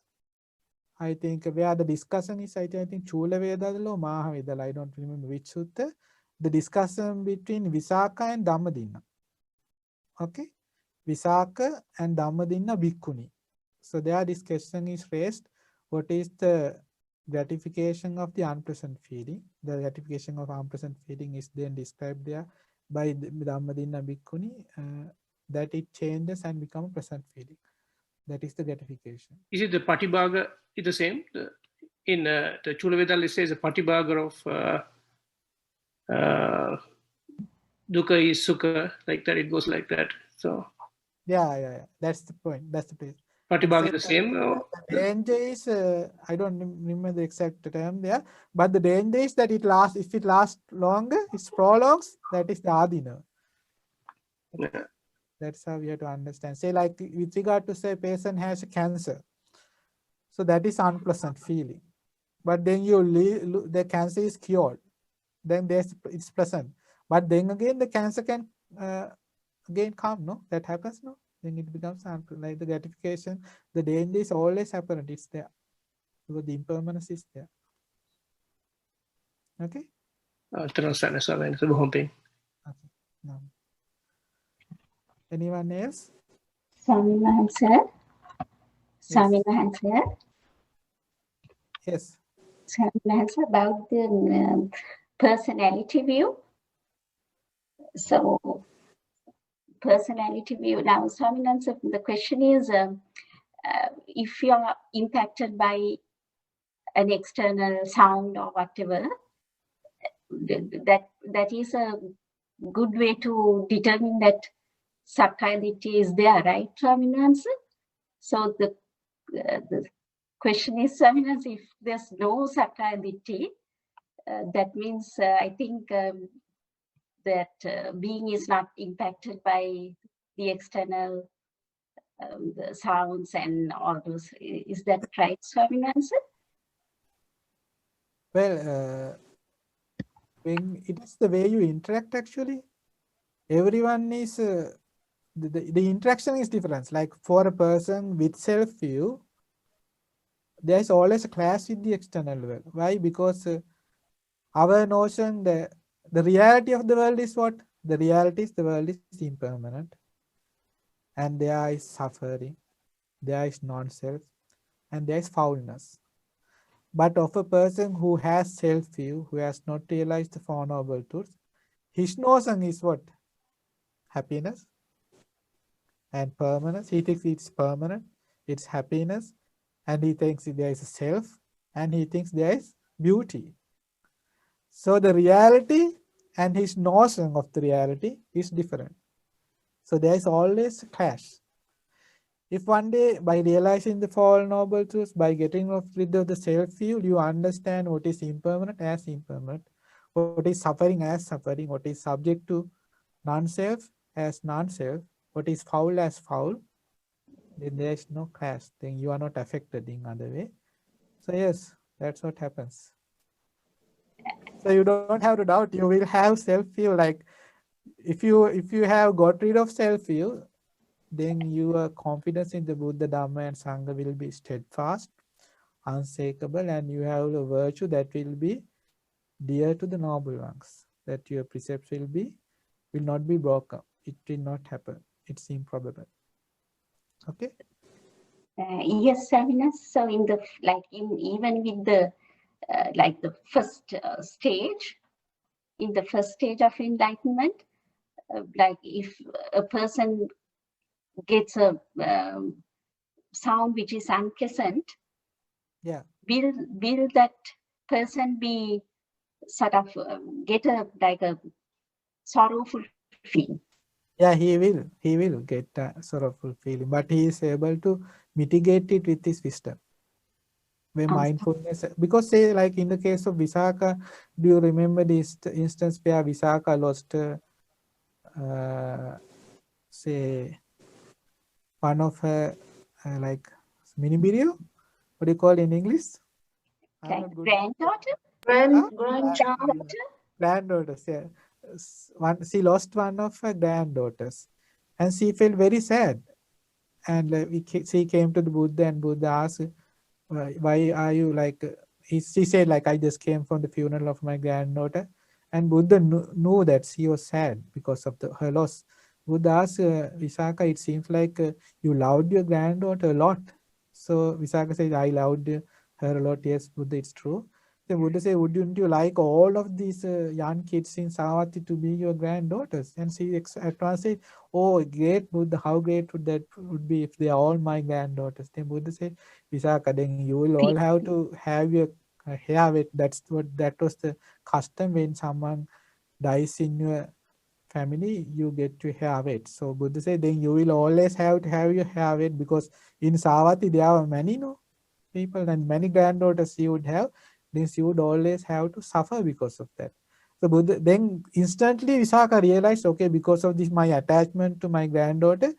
I think where the discussion is, I think Chula Vedadalo, Maha Vedala, I don't remember which sutta. The discussion between Visaka and Dhammadinna. Okay, Visaka and Dhammadinna Bhikkhuni. So there this question is raised. What is the gratification of the unpleasant feeling? The gratification of unpleasant feeling is then described there by Dhammadinna Bhikkhuni, that it changes and becomes a pleasant feeling. That is the gratification. Is it the Patibhaga is the same? In the Chula Vedala, it says the Patibhaga of dukkha is sukha, like that. It goes like that. So Yeah. That's the point. That's the place. Patibhaga is the same. The danger is, I don't remember the exact term there, but the danger is that it lasts. If it lasts longer, it prolongs. That is the adina. Okay. Yeah. That's how we have to understand. Say, like with regard to say, person has a cancer, so that is unpleasant feeling. But then the cancer is cured. Then it's pleasant. But then again, the cancer can again come. No, that happens. No. Then it becomes like the gratification. The danger is always apparent. It's there. Because the impermanence is there. Okay? Okay. No. Anyone else? Swami Mahansa. Yes. Swami Mahansa, about the personality view. So, personality view. Now, Swami Mahansa, the question is, if you are impacted by an external sound or whatever, that is a good way to determine that Sakkaya Ditthi is there, right, Swami Mahansa? So the question is, Swami Mahansa, if there's no Sakkaya Ditthi, that means I think that being is not impacted by the external the sounds and all those. Is that right, Swami Mahansa? Well, when it is the way you interact, actually, everyone is, the interaction is different. Like for a person with self-view, there is always a clash with the external world. Why? Because our notion, the reality of the world is what? The reality is the world is impermanent. And there is suffering, there is non-self, and there is foulness. But of a person who has self-view, who has not realized the Four Noble Truths, his notion is what? Happiness and permanence. He thinks it's permanent, it's happiness, and he thinks there is a self, and he thinks there is beauty. So the reality and his notion of the reality is different. So there is always a clash. If one day, by realizing the Four Noble Truths, by getting rid of the self-view, you understand what is impermanent as impermanent, what is suffering as suffering, what is subject to non-self as non-self, what is foul as foul, then there is no clash. Then you are not affected in other way. So yes, that's what happens. So you don't have to doubt. You will have self-view. Like if you have got rid of self-view, then your confidence in the Buddha, Dhamma, and Sangha will be steadfast, unshakable, and you have a virtue that will be dear to the noble ones. That your precepts will not be broken. It will not happen. It's improbable. Okay. Yes, Savina. So in the even with the like the first stage, in the first stage of enlightenment, like if a person gets a sound which is unpleasant, yeah, will that person be sort of get a sorrowful feeling. Yeah, he will get a sorrowful feeling, but he is able to mitigate it with his wisdom. Where mindfulness, because say like in the case of Visakha, do you remember this instance where Visakha lost, say, one of her like mini video? What do you call it in English? I'm Like not good. granddaughter? Grandchild. Granddaughters, yeah. She lost one of her granddaughters, and she felt very sad. And she came to the Buddha, and Buddha asked, why are you like, she said like, I just came from the funeral of my granddaughter. And Buddha knew that she was sad because of her loss. Buddha asked Visakha, it seems like you loved your granddaughter a lot. So Visakha said, I loved her a lot. Yes, Buddha, it's true. The Buddha said, wouldn't you like all of these young kids in Savatthi to be your granddaughters? And she at once said, oh, great Buddha, how great would that would be if they are all my granddaughters? Then Buddha said, Visakha, then you will all have to have your hair wet. That was the custom when someone dies in your family, you get your hair wet. So Buddha said, then you will always have to have your hair wet, because in Savatthi there are many people and many granddaughters you would have. Then you would always have to suffer because of that. So Buddha, then instantly Visakha realized, okay, because of this my attachment to my granddaughter,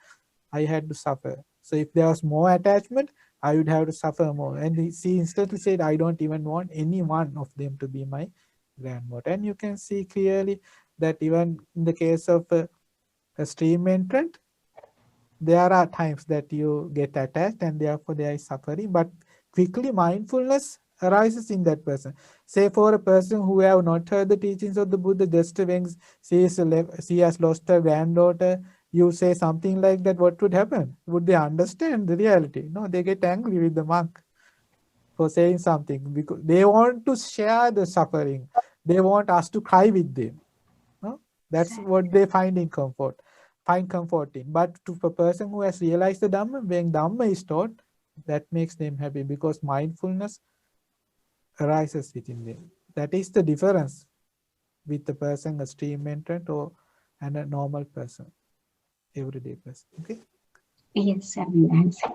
I had to suffer. So if there was more attachment, I would have to suffer more. And she instantly said, I don't even want any one of them to be my grandmother. And you can see clearly that even in the case of a stream entrant, there are times that you get attached and therefore there is suffering, but quickly mindfulness arises in that person. Say for a person who have not heard the teachings of the Buddha, just when she has lost her granddaughter, you say something like that, what would happen? Would they understand the reality? No, they get angry with the monk for saying something, because they want to share the suffering. They want us to cry with them. No? That's what they find comforting. But to a person who has realized the Dhamma, when Dhamma is taught, that makes them happy, because mindfulness arises within them. That is the difference with the person, a stream entrant and a normal person, everyday person. Okay? Yes, I will answer.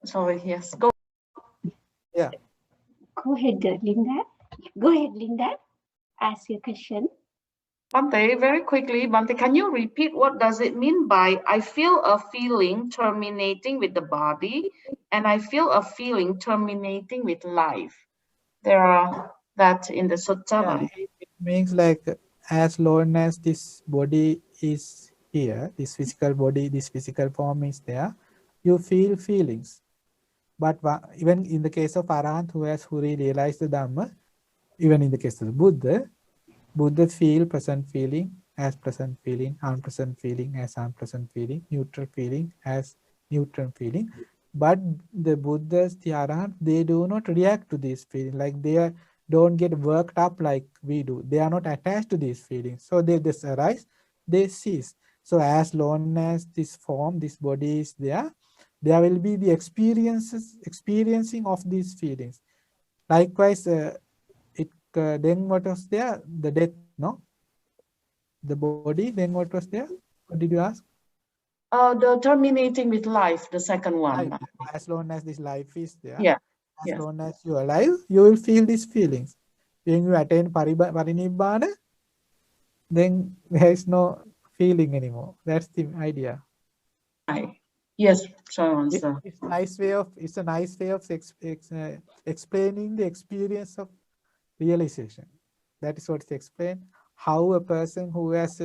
Sorry, yes. Go. Yeah. Go ahead, Linda. Go ahead, Linda. Ask your question. Bhante, very quickly, Bhante, can you repeat what does it mean by I feel a feeling terminating with the body and I feel a feeling terminating with life? There are that in the sutta. Yeah, it means like as long as this body is here, this physical body, this physical form is there, you feel feelings. But even in the case of Arahant who really realized the Dhamma, even in the case of the Buddha feel present feeling as present feeling, unpresent feeling as unpresent feeling, neutral feeling as neutral feeling. But the Buddhas, the Arahant, they do not react to this feeling. Like they don't get worked up like we do. They are not attached to these feelings. So they just arise, they cease. So as long as this form, this body is there will be the experiencing of these feelings. Likewise, then what was there? The death, no? The body, then what was there? What did you ask? The terminating with life, the second one. Life. As long as this life is there, yeah. As long as you are alive, you will feel these feelings. When you attain parinibbana, then there is no feeling anymore. That's the idea. Yes, so it's a nice way of explaining the experience of realization. That is what is explained. How a person who has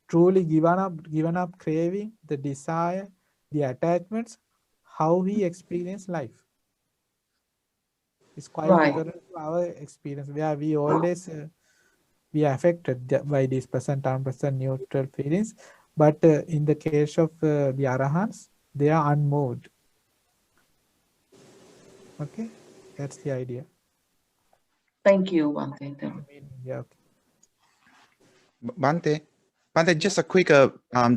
truly given up craving, the desire, the attachments, how he experiences life. It's quite different to our experience, where we always we are affected by these present, unpresent, neutral feelings. But in the case of the Arahants, they are unmoved. Okay, that's the idea. Thank you, Bhante. Yeah. Okay. Bhante, just a quick,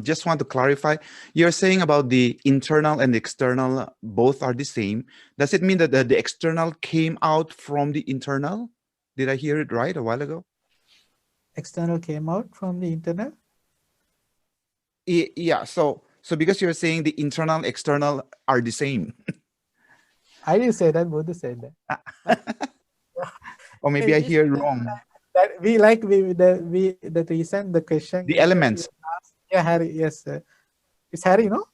just want to clarify. You're saying about the internal and the external, both are the same. Does it mean that the external came out from the internal? Did I hear it right a while ago? External came out from the internal. Yeah. So because you're saying the internal, external are the same. I didn't say that. Buddha said that. Or maybe I It is hear wrong. that the reason the question The that elements. you asked, yeah, Harry, yes, it's Harry, no?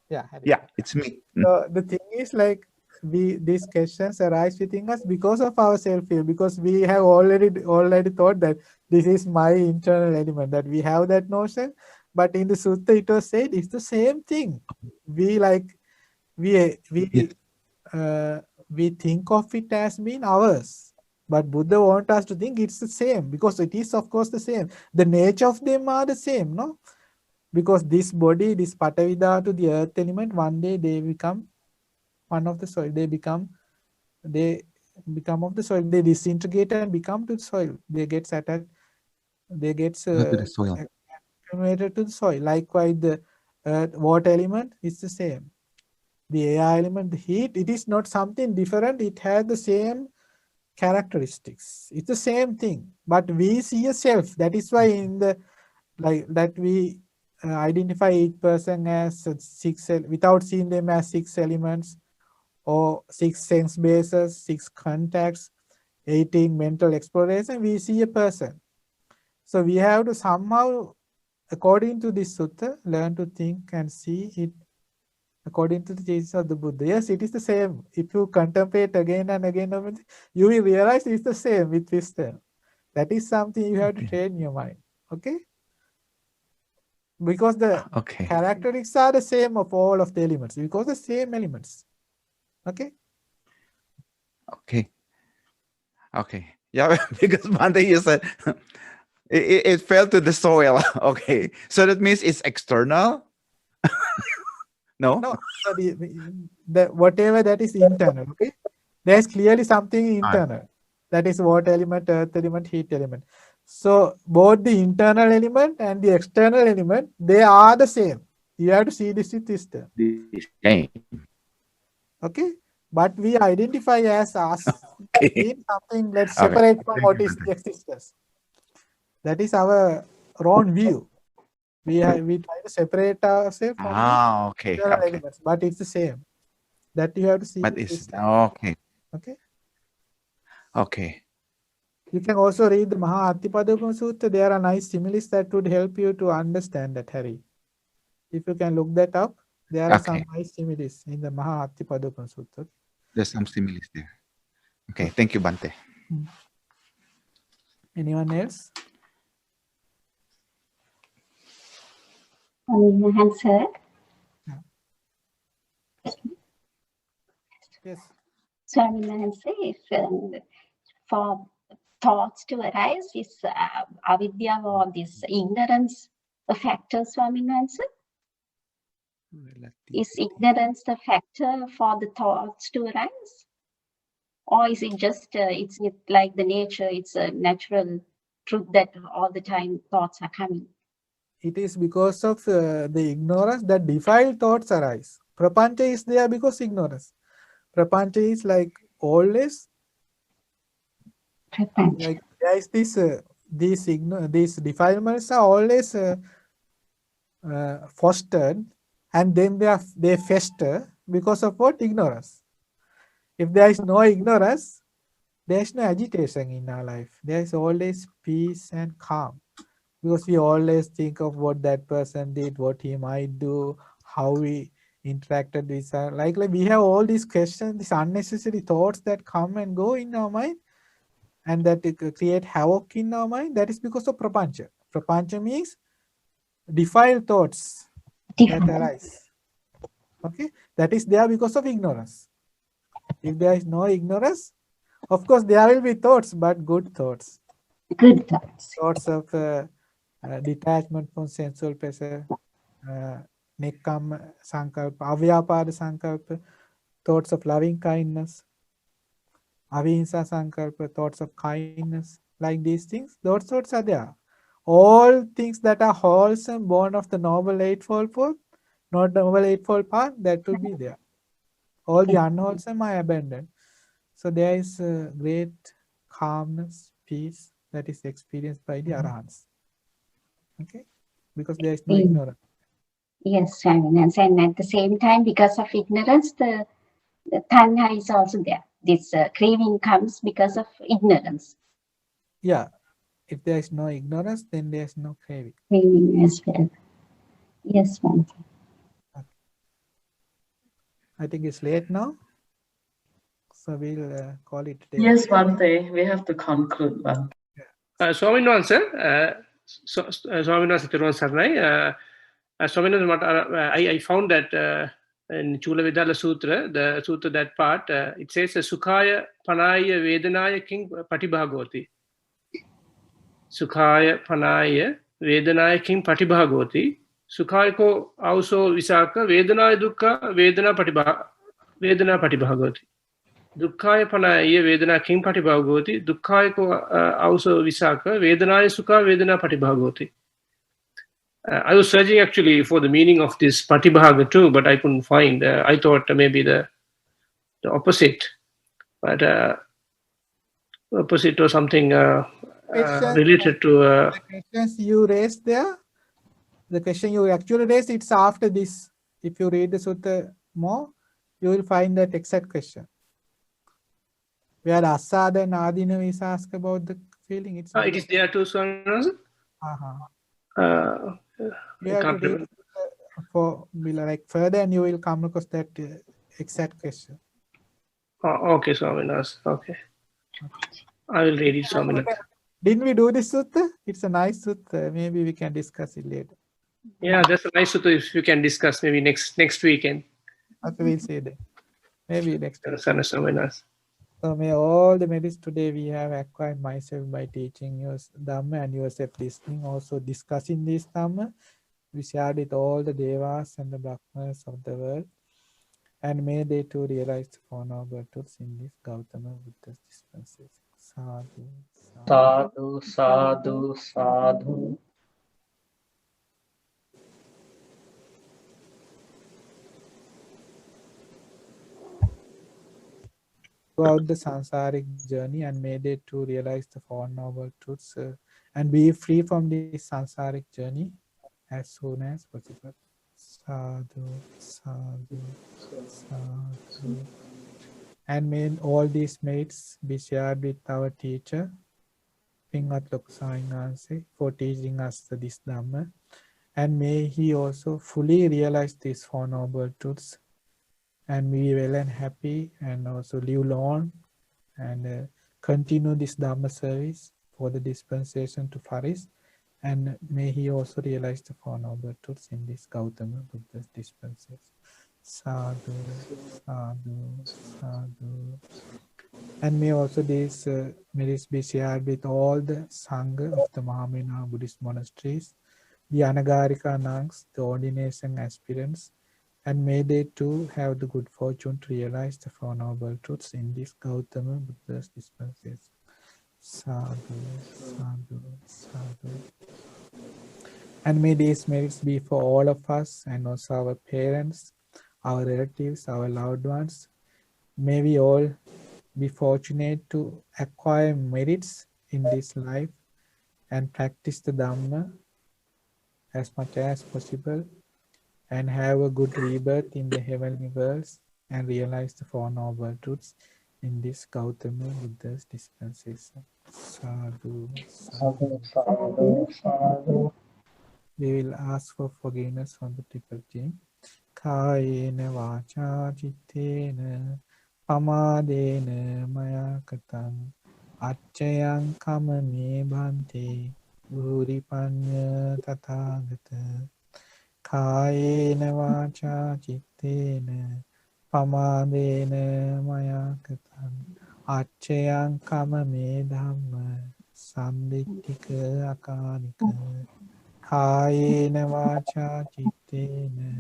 Yeah, Harry. Yeah, it's me. So the thing is like these questions arise within us because of our self-view, because we have already thought that this is my internal element, that we have that notion. But in the sutta it was said it's the same thing. We Yes. we think of it as being ours, but Buddha wants us to think it's the same, because it is of course the same. The nature of them are the same, no? Because this body, this Patavidhatu, the earth element, one day they become one of the soil. They become of the soil. They disintegrate and become to the soil. They get attached. They get To the soil. accumulated to the soil. Likewise, the water element is the same. The air element, the heat, it is not something different. It has the same characteristics. It's the same thing. But we see a self. That is why in the like that we identify each person as without seeing them as 6 elements or 6 sense bases, 6 contacts, 18 mental exploration. We see a person. So we have to somehow, according to this sutta, learn to think and see it according to the teachings of the Buddha. Yes, it is the same. If you contemplate again and again, you will realize it's the same with wisdom. That is something you have to train your mind. Okay? Because the characteristics are the same of all of the elements, because the same elements. Okay? Okay. Yeah, because Bhante, you said it fell to the soil. Okay. So that means it's external? No? No, so the whatever that is internal, okay? There's clearly something internal. That is water element, earth element, heat element. So both the internal element and the external element, they are the same. You have to see this with wisdom. The same. Okay? But we identify as us being something that's separate from what is the existence. That is our wrong view. We try to separate ourselves from the external elements, but it's the same. That you have to see. But it's okay. Okay. Okay. You can also read the Maha Attipadopama Sutta. There are nice similes that would help you to understand that, Harry. If you can look that up, there are some nice similes in the Maha Attipadopama Sutta. There's some similes there. Okay. Thank you, Bhante. Anyone else? Answer. Yes. Swami if for thoughts to arise, is avidya or this ignorance a factor, Swami answer? Is ignorance the factor for the thoughts to arise? Or is it just, it's like the nature, it's a natural truth that all the time thoughts are coming? It is because of the ignorance that defiled thoughts arise. Prapancha is there because ignorance. Prapancha is like always. Like there is this, these defilements are always fostered, and then they fester because of what? Ignorance. If there is no ignorance, there is no agitation in our life. There is always peace and calm, because we always think of what that person did, what he might do, how we interacted with her. Like we have all these questions, these unnecessary thoughts that come and go in our mind, and that create havoc in our mind. That is because of prapancha. Prapancha means defiled thoughts that arise. Okay, that is there because of ignorance. If there is no ignorance, of course there will be thoughts, but good thoughts. Good thoughts. Thoughts of detachment from sensual pleasure, nekkhamma sankalpa, avyapada sankalpa, thoughts of loving kindness, avihimsa sankalpa, thoughts of kindness, like these things, those thoughts are there. All things that are wholesome, born of the Noble Eightfold Path, not the Noble Eightfold Path, that will be there. All the unwholesome are abandoned. So there is great calmness, peace that is experienced by the arahants. Okay, because there is no Mm. ignorance. Yes, Swaminathan. And at the same time, because of ignorance, the tanha is also there. This craving comes because of ignorance. Yeah, if there is no ignorance, then there is no craving. Craving as well. Yes, Bhante. I think it's late now, so we'll call it today. Yes, Bhante, we have to conclude, Bhante. Swaminathan sir, Swaminathan Thiruvan Saranai, Swaminathan, I found that in Chulavidala Sutra, the Sutra, that part, it says Sukhaya Panaya Vedanaya King Patibhagoti. Sukhaya Panaya Vedanaya King Patibhagoti. Sukhaya ko also Visaka Vedanaya Dukkha Vedana Patibhagoti. Dukkaya Panaya Vedana King Patibhagoti. Dukkaya ko also Visaka Vedanaya Sukha Vedana Patibhagoti. I was searching actually for the meaning of this Patibhaga too, but I couldn't find. I thought maybe the opposite, but opposite or something related to. The questions you raised there, the question you actually raised, it's after this. If you read the sutta more, you will find that exact question. Where Asada and Adina is asked about the feeling. It is there too, Swaminathan. You have to read for like further, and you will come across that exact question. Okay, Swaminathan. Okay. I will read it, Swaminathan. Didn't we do this sutta? It's a nice sutta. Maybe we can discuss it later. Yeah, that's a nice sutta. If you can discuss maybe next weekend. Okay, we'll see that. Maybe next week. Swaminathan. So may all the merits today we have acquired myself by teaching your Dhamma and yourself listening, also discussing this Dhamma. We shared with all the Devas and the Brahmas of the world. And may they too realize the Four Noble Truths in this Gautama Buddha's dispensation. Sadhu, Sadhu, sadhu, sadhu. throughout the samsaric journey, and may they too realize the Four Noble Truths and be free from this samsaric journey as soon as possible. Sadhu, sadhu, sadhu. And may all these merits be shared with our teacher, Pingat Lokusainganse, for teaching us this Dhamma. And may he also fully realize these Four Noble Truths and be well and happy, and also live long and continue this Dhamma service for the dispensation to flourish. And may he also realize the Four Noble Truths in this Gautama Buddha's dispensation. Sadhu, sadhu, sadhu. And may also these merits be shared with all the Sangha of the Mahamena Buddhist monasteries, the Anagarika nuns, the ordination aspirants, and may they too have the good fortune to realize the Four Noble Truths in this Gautama Buddha's dispensation. Sadhu, sadhu, sadhu. And may these merits be for all of us and also our parents, our relatives, our loved ones. May we all be fortunate to acquire merits in this life and practice the Dhamma as much as possible, and have a good rebirth in the heavenly worlds and realize the Four Noble Truths in this Gautama Buddha's dispensation. Sadhu, sadhu, Sadhu, sadhu. We will ask for forgiveness from the triple team. Kayena vacha cittena pamadena maya katang acchayang kamame bhante uripanya tathagata. Kayena vacha cittena pamadena maya katang acchayang kamame dhamma sandittika akanika. Kayena vacha cittena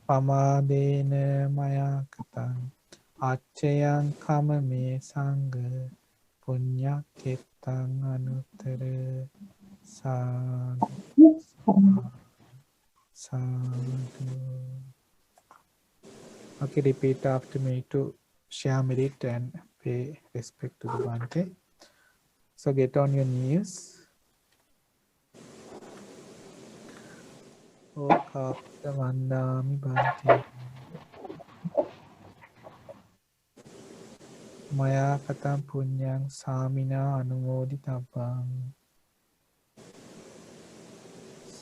pamadena maya katang acchayang kamame sangha punya ketang anuttara. Sadhu, sadhu. Okay, repeat after me to share merit and pay respect to the Bhante. So get on your knees. Okata vandami bhante. Maya katam punyang samina anumoditabang.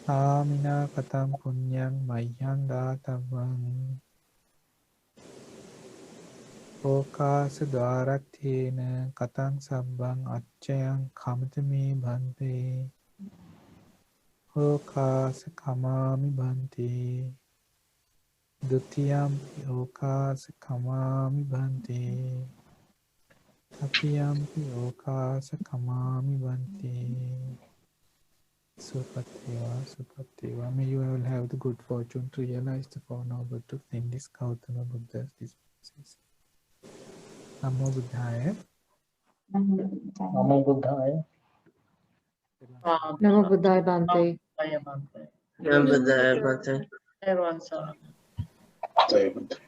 Samina katam punyang mayang databang. Okasa dwarattena katang sabbang acchayang kamatami bhante. Okasa kamami bhante. Dutiyampi okasa kamami bhante. Tapiyampi okasa kamami bhante. Supateva, Supateva. May you all have the good fortune to realize the Four Noble Truths in this Gautama Buddha's dispensation. Namo Buddhaya. Namo Buddhaya. Namo Buddhaya Bhante. Namo Buddhaya Bhante. Everyone, sorry. Jai Bhante.